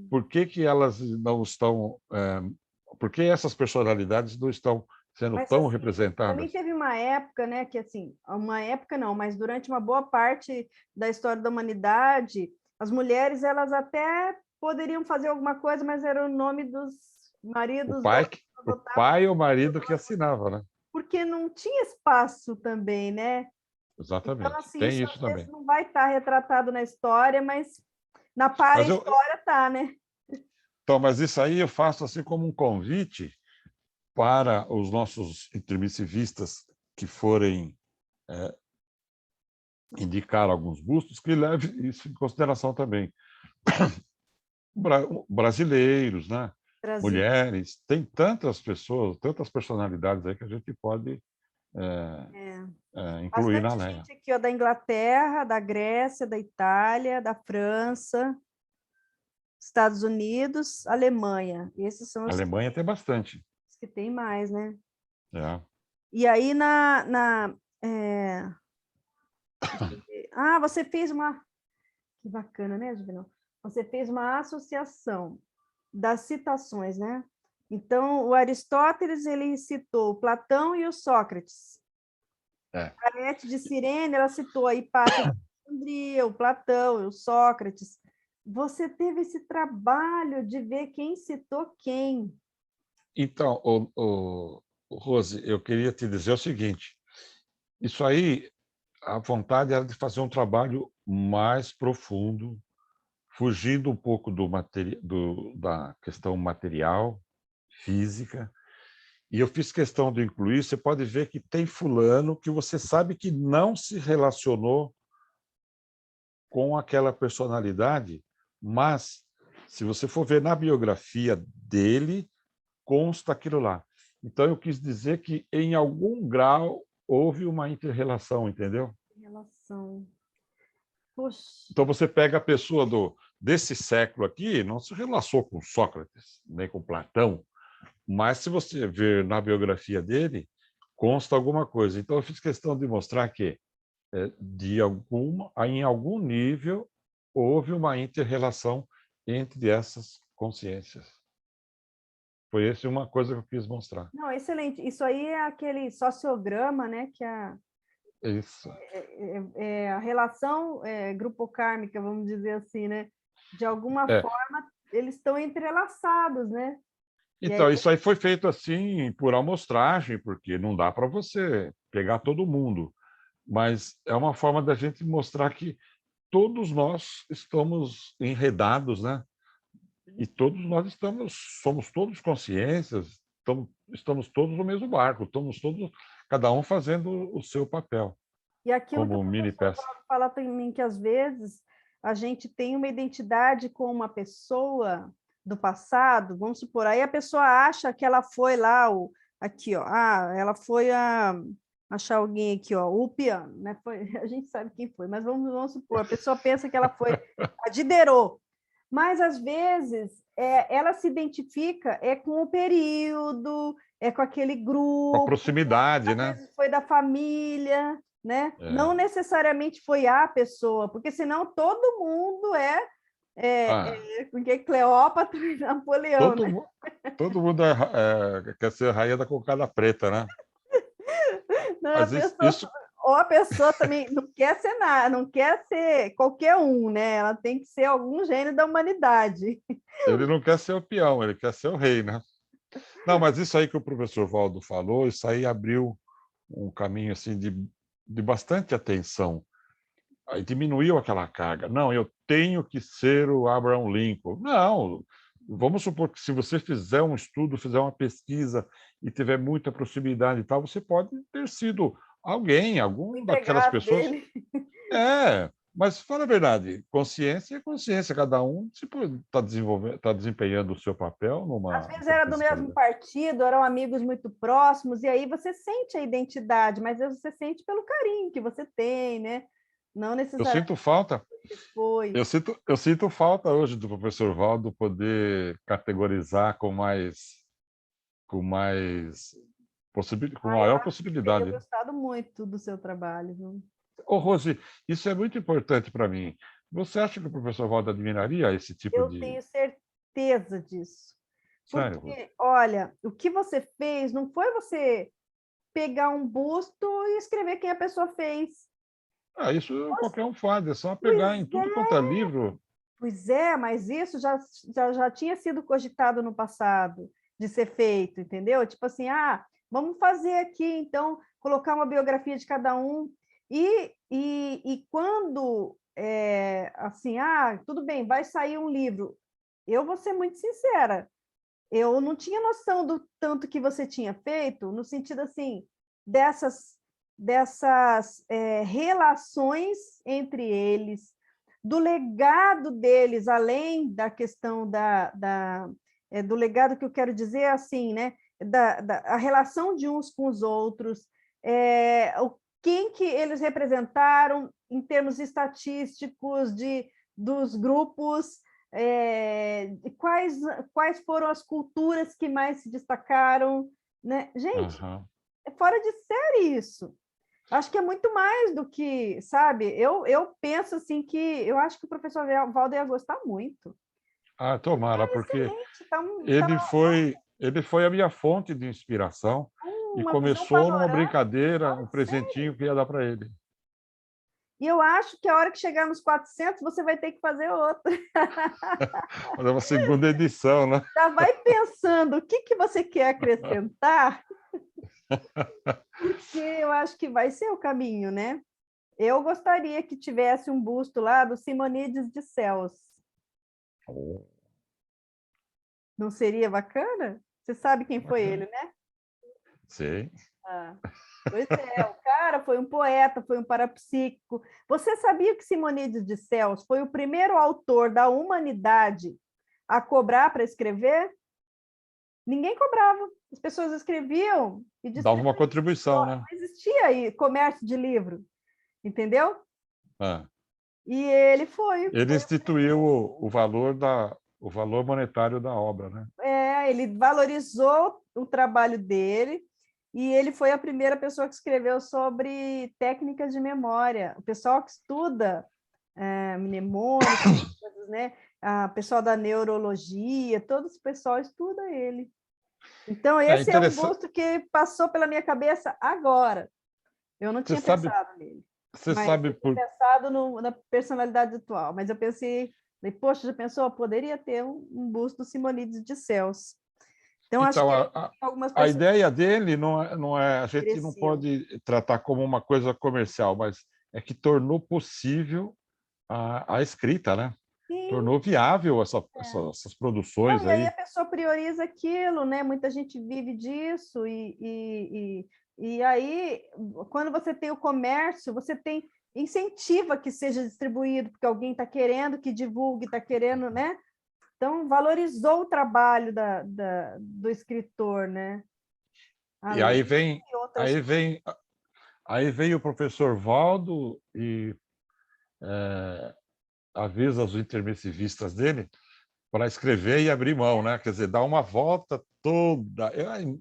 Por que que elas não estão Por que essas personalidades não estão sendo Mas, tão assim, representadas? também teve uma época, né, que assim, uma época não, mas durante uma boa parte da história da humanidade, as mulheres elas até poderiam fazer alguma coisa, mas era o nome dos O maridos pai, delas que o adotavam, pai ou o marido que assinava, né? porque não tinha espaço também, né? Então, Exatamente. assim, Tem isso isso às vezes também. não vai estar retratado na história, mas na Mas eu, para-história tá, né? então, mas isso aí eu faço assim como um convite para os nossos intermissivistas que forem indicar alguns bustos, que leve isso em consideração também. Brasileiros, né? Brasil. Mulheres, tem tantas pessoas, tantas personalidades aí que a gente pode É. incluir na Bastante Leia. gente aqui, ó, da Inglaterra, da Grécia, da Itália, da França, Estados Unidos, Alemanha. Esses são A Alemanha tem bastante. os que tem mais, né? É. E aí você fez uma. Que bacana, né, Juvenal? Você fez uma associação das citações, né? Então, o Aristóteles ele citou Platão e o Sócrates. É. A Anete de Cirene ela citou a Hipátia de Alexandria, o Platão e o Sócrates. Você teve esse trabalho de ver quem citou quem. Então, Rose, eu queria te dizer o seguinte: isso aí, a vontade era de fazer um trabalho mais profundo, fugindo um pouco da questão material, física. E eu fiz questão de incluir. Você pode ver que tem fulano que você sabe que não se relacionou com aquela personalidade, mas se você for ver na biografia dele, consta aquilo lá. Então eu quis dizer que em algum grau houve uma inter-relação, entendeu? Relação. Poxa. Então você pega a pessoa desse século aqui, não se relacionou com Sócrates, nem com Platão, mas se você ver na biografia dele, consta alguma coisa. Então eu fiz questão de mostrar que em algum nível houve uma inter-relação entre essas consciências. Foi essa uma coisa que eu quis mostrar. Não, excelente. Isso aí é aquele sociograma, né? Que Isso. a relação grupo-kármica, vamos dizer assim, né? De alguma É. forma, eles estão entrelaçados, né? Então, isso aí foi feito assim por amostragem, porque não dá para você pegar todo mundo. Mas é uma forma da gente mostrar que todos nós estamos enredados, né? E todos nós somos todos consciências, estamos todos no mesmo barco, estamos todos, cada um fazendo o seu papel, E aquilo que o como mini professor peça. Paulo fala também, que às vezes a gente tem uma identidade com uma pessoa do passado, vamos supor, aí a pessoa acha que ela foi lá, aqui, ó, ela foi achar alguém aqui, ó, o piano, né? A gente sabe quem foi, mas vamos supor, a pessoa pensa que ela foi a Diderot, mas às vezes ela se identifica com o período, com aquele Com a grupo, proximidade, às né? vezes foi da família, né? Não É. necessariamente foi a pessoa, porque senão todo mundo Ah, porque Cleópatra e Napoleão, todo, né? mu- todo mundo quer ser rainha da cocada preta, né? Não, Mas ou a pessoa também não quer ser nada, não quer ser qualquer um, né? Ela tem que ser algum gênio da humanidade. ele não quer ser o peão, ele quer ser o rei, né? Não, mas isso aí que o professor Valdo falou, isso aí abriu um caminho assim de bastante atenção. Aí diminuiu aquela carga. Não, eu tenho que ser o Abraham Lincoln. Não, vamos supor que se você fizer um estudo, fizer uma pesquisa e tiver muita proximidade e tal, você pode ter sido alguém, O algum daquelas empregado pessoas. dele. Mas fala a verdade, consciência é consciência, cada um está desenvolvendo, está desempenhando o seu papel Às numa vezes era do mesmo especificidade. partido, eram amigos muito próximos, e aí você sente a identidade, mas você sente pelo carinho que você tem, né? Não Eu sinto necessariamente falta, foi. eu sinto falta hoje do professor Valdo poder categorizar com Eu maior acho que teria possibilidade. gostado muito do seu trabalho, viu? Ô, Rose, isso é muito importante para mim. Você acha que o professor Valdo admiraria esse tipo Eu de... tenho certeza disso. Sério. Porque, olha, o que você fez não foi você pegar um busto e escrever quem a pessoa fez. Isso qualquer um faz, é só Pois pegar em tudo quanto é livro. Pois é, mas isso já tinha sido cogitado no passado de ser feito, entendeu? Tipo assim, vamos fazer aqui, então, colocar uma biografia de cada um. E quando, assim, tudo bem, vai sair um livro. Eu vou ser muito sincera, eu não tinha noção do tanto que você tinha feito, no sentido, assim, dessas relações entre eles, do legado deles, além da questão do legado que eu quero dizer assim, né? A relação de uns com os outros, quem que eles representaram em termos estatísticos dos grupos, quais foram as culturas que mais se destacaram, né? Gente, é fora de série isso. Acho que é muito mais do que, sabe? Eu penso assim que eu acho que o professor Valdo ia gostar muito. Tomara, porque Tá ele foi a minha fonte de inspiração e uma visão começou numa panorâmica. brincadeira, um presentinho que ia dar para ele. E eu acho que a hora que chegar nos 400, você vai ter que fazer outra. Fazer uma segunda edição, né? Já vai pensando o que você quer acrescentar, porque eu acho que vai ser o caminho, né? Eu gostaria que tivesse um busto lá do Simonides de Cels. Não seria bacana? Você sabe quem foi ele, né? Sei. Pois é, o cara foi um poeta, foi um parapsíquico. Você sabia que Simonides de Cels foi o primeiro autor da humanidade a cobrar para escrever? Ninguém cobrava. As pessoas escreviam e dava uma contribuição, né? Não existia aí comércio de livro, entendeu? E ele foi. Ele instituiu o valor monetário da obra, né? Ele valorizou o trabalho dele e ele foi a primeira pessoa que escreveu sobre técnicas de memória. O pessoal que estuda mnemônica, né? O pessoal da neurologia, todo esse pessoal estuda ele. Então, esse é um busto que passou pela minha cabeça agora. Eu não tinha pensado nele. Você sabe por... pensado na personalidade atual, mas eu pensei, poxa, já pensou? Poderia ter um busto do Simonides de Cels. Então, acho que algumas pessoas... A ideia dele não é, a gente não pode tratar como uma coisa comercial, mas é que tornou possível a escrita, né? Sim. Tornou viável essas produções aí. E aí a pessoa prioriza aquilo, né? Muita gente vive disso e aí, quando você tem o comércio, você tem incentiva que seja distribuído, porque alguém está querendo que divulgue, está querendo, né? Então, valorizou o trabalho do escritor, né? E aí vem o professor Valdo e avisa os intermissivistas dele para escrever e abrir mão, né? Quer dizer, dá uma volta toda.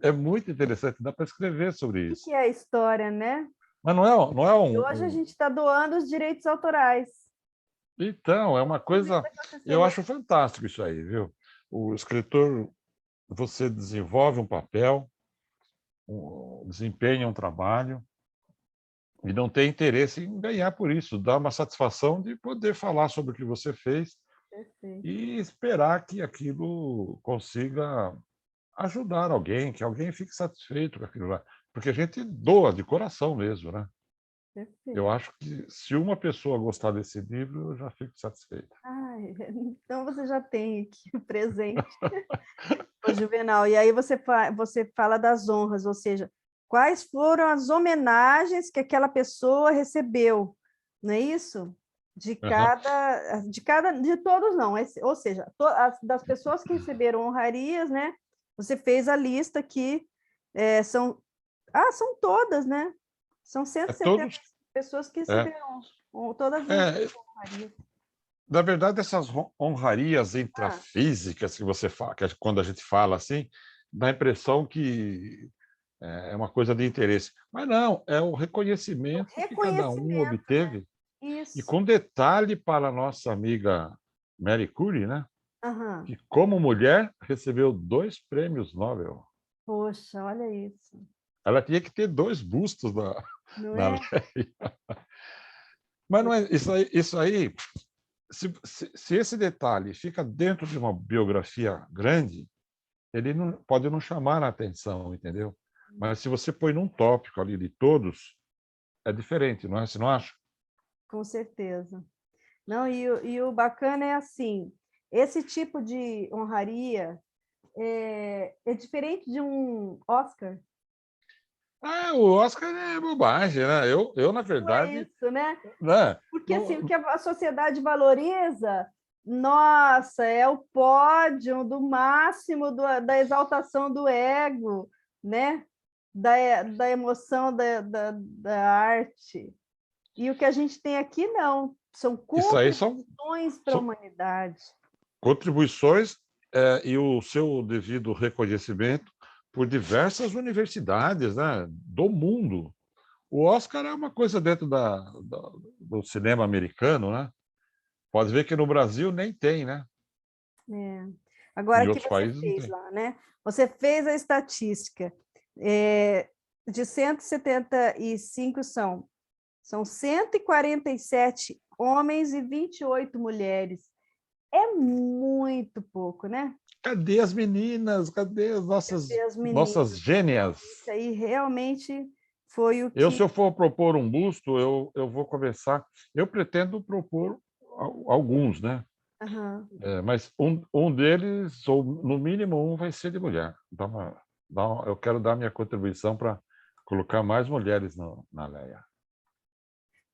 É muito interessante, dá para escrever sobre isso. O que é a história, né? Mas não é um... Hoje a gente está doando os direitos autorais. Então, é uma coisa... Eu acho fantástico isso aí, viu? O escritor, você desenvolve um papel, desempenha um trabalho e não tem interesse em ganhar por isso. Dá uma satisfação de poder falar sobre o que você fez. Perfeito. E esperar que aquilo consiga ajudar alguém, que alguém fique satisfeito com aquilo lá. Porque a gente doa de coração mesmo, né? Perfeito. Eu acho que se uma pessoa gostar desse livro, eu já fico satisfeito. Então você já tem aqui o presente, o Juvenal. E aí você fala das honras, ou seja, quais foram as homenagens que aquela pessoa recebeu, não é isso? De todos não, ou seja, das pessoas que receberam honrarias, né? Você fez a lista aqui, são todas, né? São 170 pessoas que receberam todas as honrarias. Na verdade, essas honrarias intrafísicas que você fala, que quando a gente fala assim, dá a impressão que é uma coisa de interesse. Mas não, é o reconhecimento que cada um obteve. Isso. E com detalhe para a nossa amiga Mary Curie, né? Aham. que, como mulher, recebeu 2 prêmios Nobel. Poxa, olha isso. Ela tinha que ter 2 bustos Não na é? lei. Mas não é isso aí se esse detalhe fica dentro de uma biografia grande, ele não, pode não chamar a atenção, entendeu? Mas se você põe num tópico ali de todos, é diferente, não é? Você não acha? Com certeza. Não, e o bacana é assim, esse tipo de honraria é diferente de um Oscar. Ah, o Oscar é bobagem, né? Na Não é verdade, isso, né? né? Porque assim, o que a sociedade valoriza, nossa, é o pódio do máximo da exaltação do ego, né? Da emoção da arte. E o que a gente tem aqui, não. São Isso aí são, contribuições para a são humanidade. contribuições e o seu devido reconhecimento por diversas universidades, né, do mundo. O Oscar é uma coisa dentro do cinema americano, né? Pode ver que no Brasil nem tem, né? É. Agora, Em o que outros você países não fez tem. lá, né? Você fez a estatística. De 175 são 147 homens e 28 mulheres. É muito pouco, né? Cadê as meninas? Cadê as Cadê as nossas meninas? gênias? Isso aí realmente foi o Eu, que. se eu for propor um busto, eu vou começar. Eu pretendo propor alguns, né? Aham. Mas um deles, ou no mínimo um, vai ser de mulher. Eu quero dar minha contribuição para colocar mais mulheres na Leia.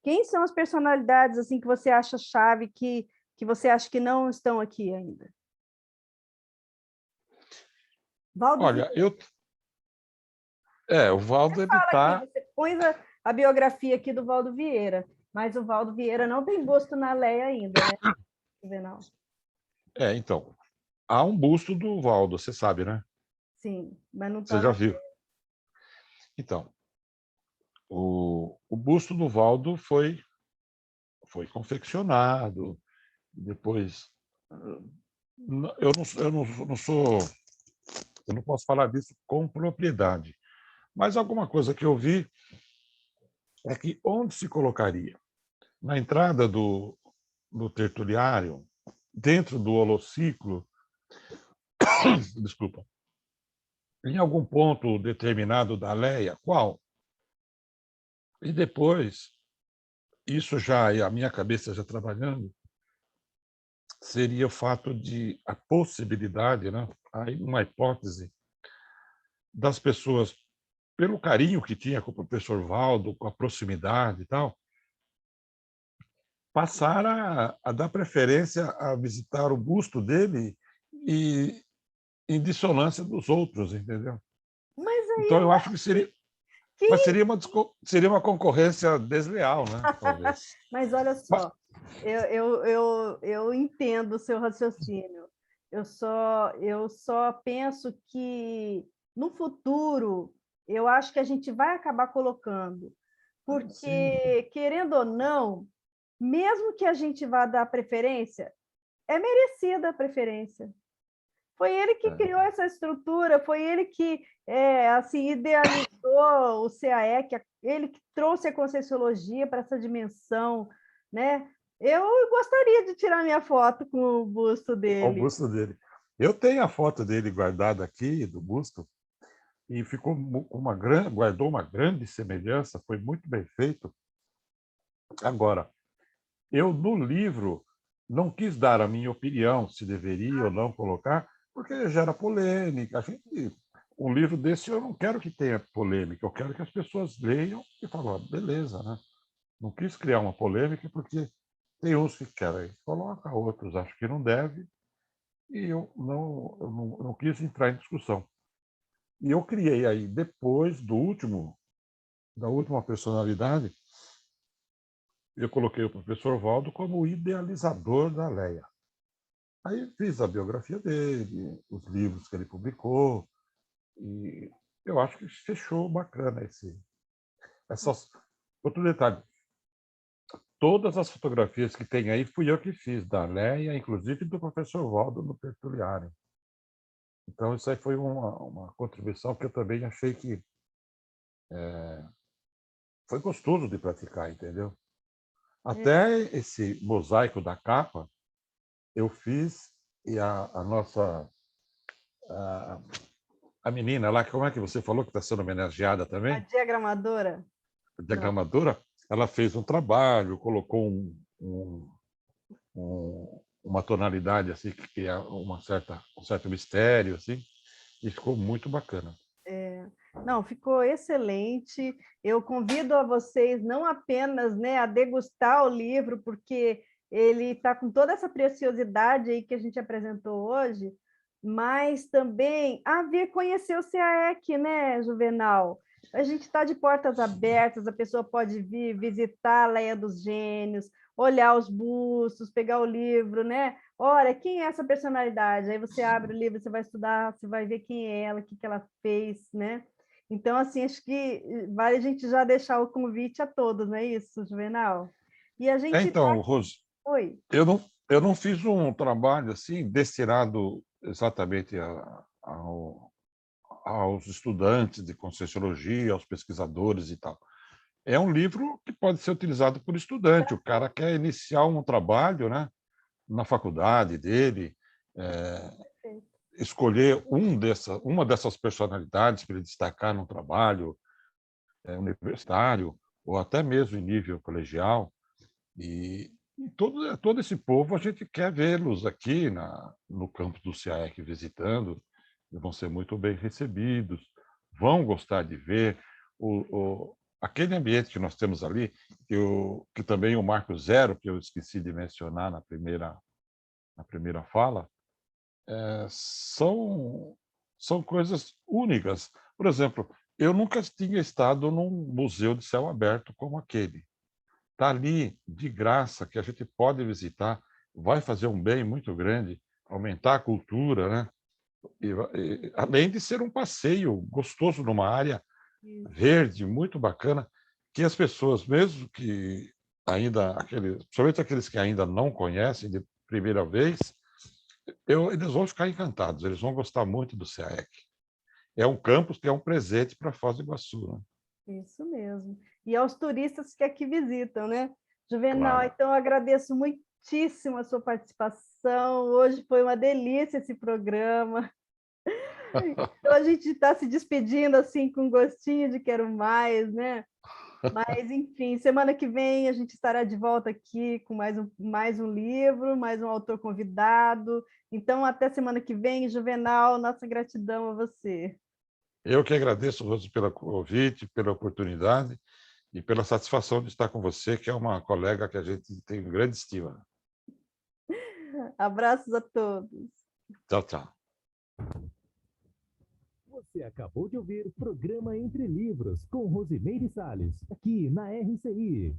Quem são as personalidades assim que você acha chave que você acha que não estão aqui ainda? Valdo Olha, Vieira. o Valdo, ele Fala aqui, está... você põe a biografia aqui do Valdo Vieira, mas o Valdo Vieira não tem gosto na Leia ainda, né, Juvenal? Então, há um busto do Valdo, você sabe, né? Sim, mas não Você está já na. viu. Então, o busto do Valdo foi confeccionado, depois... Eu não sou... Eu não posso falar disso com propriedade, mas alguma coisa que eu vi é que onde se colocaria? Na entrada do tertuliário, dentro do holociclo, desculpa, em algum ponto determinado da Leia, qual? E depois, isso já é a minha cabeça já trabalhando, seria o fato de a possibilidade, né? Aí uma hipótese das pessoas, pelo carinho que tinha com o professor Valdo, com a proximidade e tal, passar a dar preferência a visitar o busto dele e em dissonância dos outros, entendeu? Mas Então aí, eu acho que seria, mas quem... seria uma concorrência desleal, né? Talvez. mas olha Mas, só, eu entendo o seu raciocínio. Eu só penso que no futuro eu acho que a gente vai acabar colocando, sim, porque querendo ou não, mesmo que a gente vá dar preferência, é merecida a preferência. Foi ele que é. criou essa estrutura, foi ele que assim, idealizou o CAE, ele que trouxe a Conscienciologia para essa dimensão, né? Eu gostaria de tirar minha foto com o busto O dele. busto dele. Eu tenho a foto dele guardada aqui do busto e ficou guardou uma grande semelhança, foi muito bem feito. Agora, eu no livro não quis dar a minha opinião se deveria ou não colocar, porque gera polêmica. Um livro desse eu não quero que tenha polêmica, eu quero que as pessoas leiam e falem, beleza, né? Não quis criar uma polêmica porque tem uns que querem colocar, outros acham que não deve, e eu não quis entrar em discussão. E eu criei aí, depois da última personalidade, eu coloquei o professor Valdo como o idealizador da Leia. Aí fiz a biografia dele, os livros que ele publicou, e eu acho que fechou bacana esse. Essas... Outro detalhe, todas as fotografias que tem aí fui eu que fiz, da Leia, inclusive do professor Waldo no Tertuliário. Então, isso aí foi uma contribuição que eu também achei que foi gostoso de praticar, entendeu? Até esse mosaico da capa, eu fiz, e a nossa... A menina lá, como é que você falou que está sendo homenageada A também? diagramadora? A Não. diagramadora, ela fez um trabalho, colocou uma tonalidade assim que cria um certo mistério, assim, e ficou muito bacana. Não, ficou excelente. Eu convido a vocês não apenas, né, a degustar o livro, porque ele está com toda essa preciosidade aí que a gente apresentou hoje, mas também a vir conhecer o CAEC, né, Juvenal? A gente está de portas abertas, a pessoa pode vir visitar a Leia dos Gênios, olhar os bustos, pegar o livro, né? Olha, quem é essa personalidade? Aí você abre o livro, você vai estudar, você vai ver quem é ela, o que ela fez, né? Então, assim, acho que vale a gente já deixar o convite a todos, não é isso, Juvenal? E a gente tá... Então, Rose, Oi. eu não fiz um trabalho assim destinado exatamente aos estudantes de Conscienciologia, aos pesquisadores e tal. É um livro que pode ser utilizado por estudante. O cara quer iniciar um trabalho, né, na faculdade dele, escolher uma dessas personalidades para ele destacar no trabalho universitário ou até mesmo em nível colegial. E todo esse povo a gente quer vê-los aqui no campus do CAEC visitando, e vão ser muito bem recebidos, vão gostar de ver aquele ambiente que nós temos ali, que também o Marco Zero, que eu esqueci de mencionar na primeira fala, são coisas únicas. Por exemplo, eu nunca tinha estado num museu de céu aberto como aquele. Está ali, de graça, que a gente pode visitar, vai fazer um bem muito grande, aumentar a cultura, né? Além de ser um passeio gostoso numa área verde, muito bacana, que as pessoas, mesmo que principalmente aqueles que ainda não conhecem de primeira vez, eles vão ficar encantados, eles vão gostar muito do CAEC. É um campus que é um presente para Foz do Iguaçu. Né? Isso mesmo. E aos turistas que aqui visitam, né? Juvenal, Claro. então eu agradeço muitíssimo a sua participação. Hoje foi uma delícia esse programa. Então a gente está se despedindo assim com gostinho de quero mais, né? Mas, enfim, semana que vem a gente estará de volta aqui com mais um livro, mais um autor convidado. Então, até semana que vem, Juvenal, nossa gratidão a você. Eu que agradeço, Rose, pelo convite, pela oportunidade e pela satisfação de estar com você, que é uma colega que a gente tem grande estima. Abraços a todos. Tchau, tchau. Você acabou de ouvir o programa Entre Livros, com Rosimeire Salles, aqui na RCI.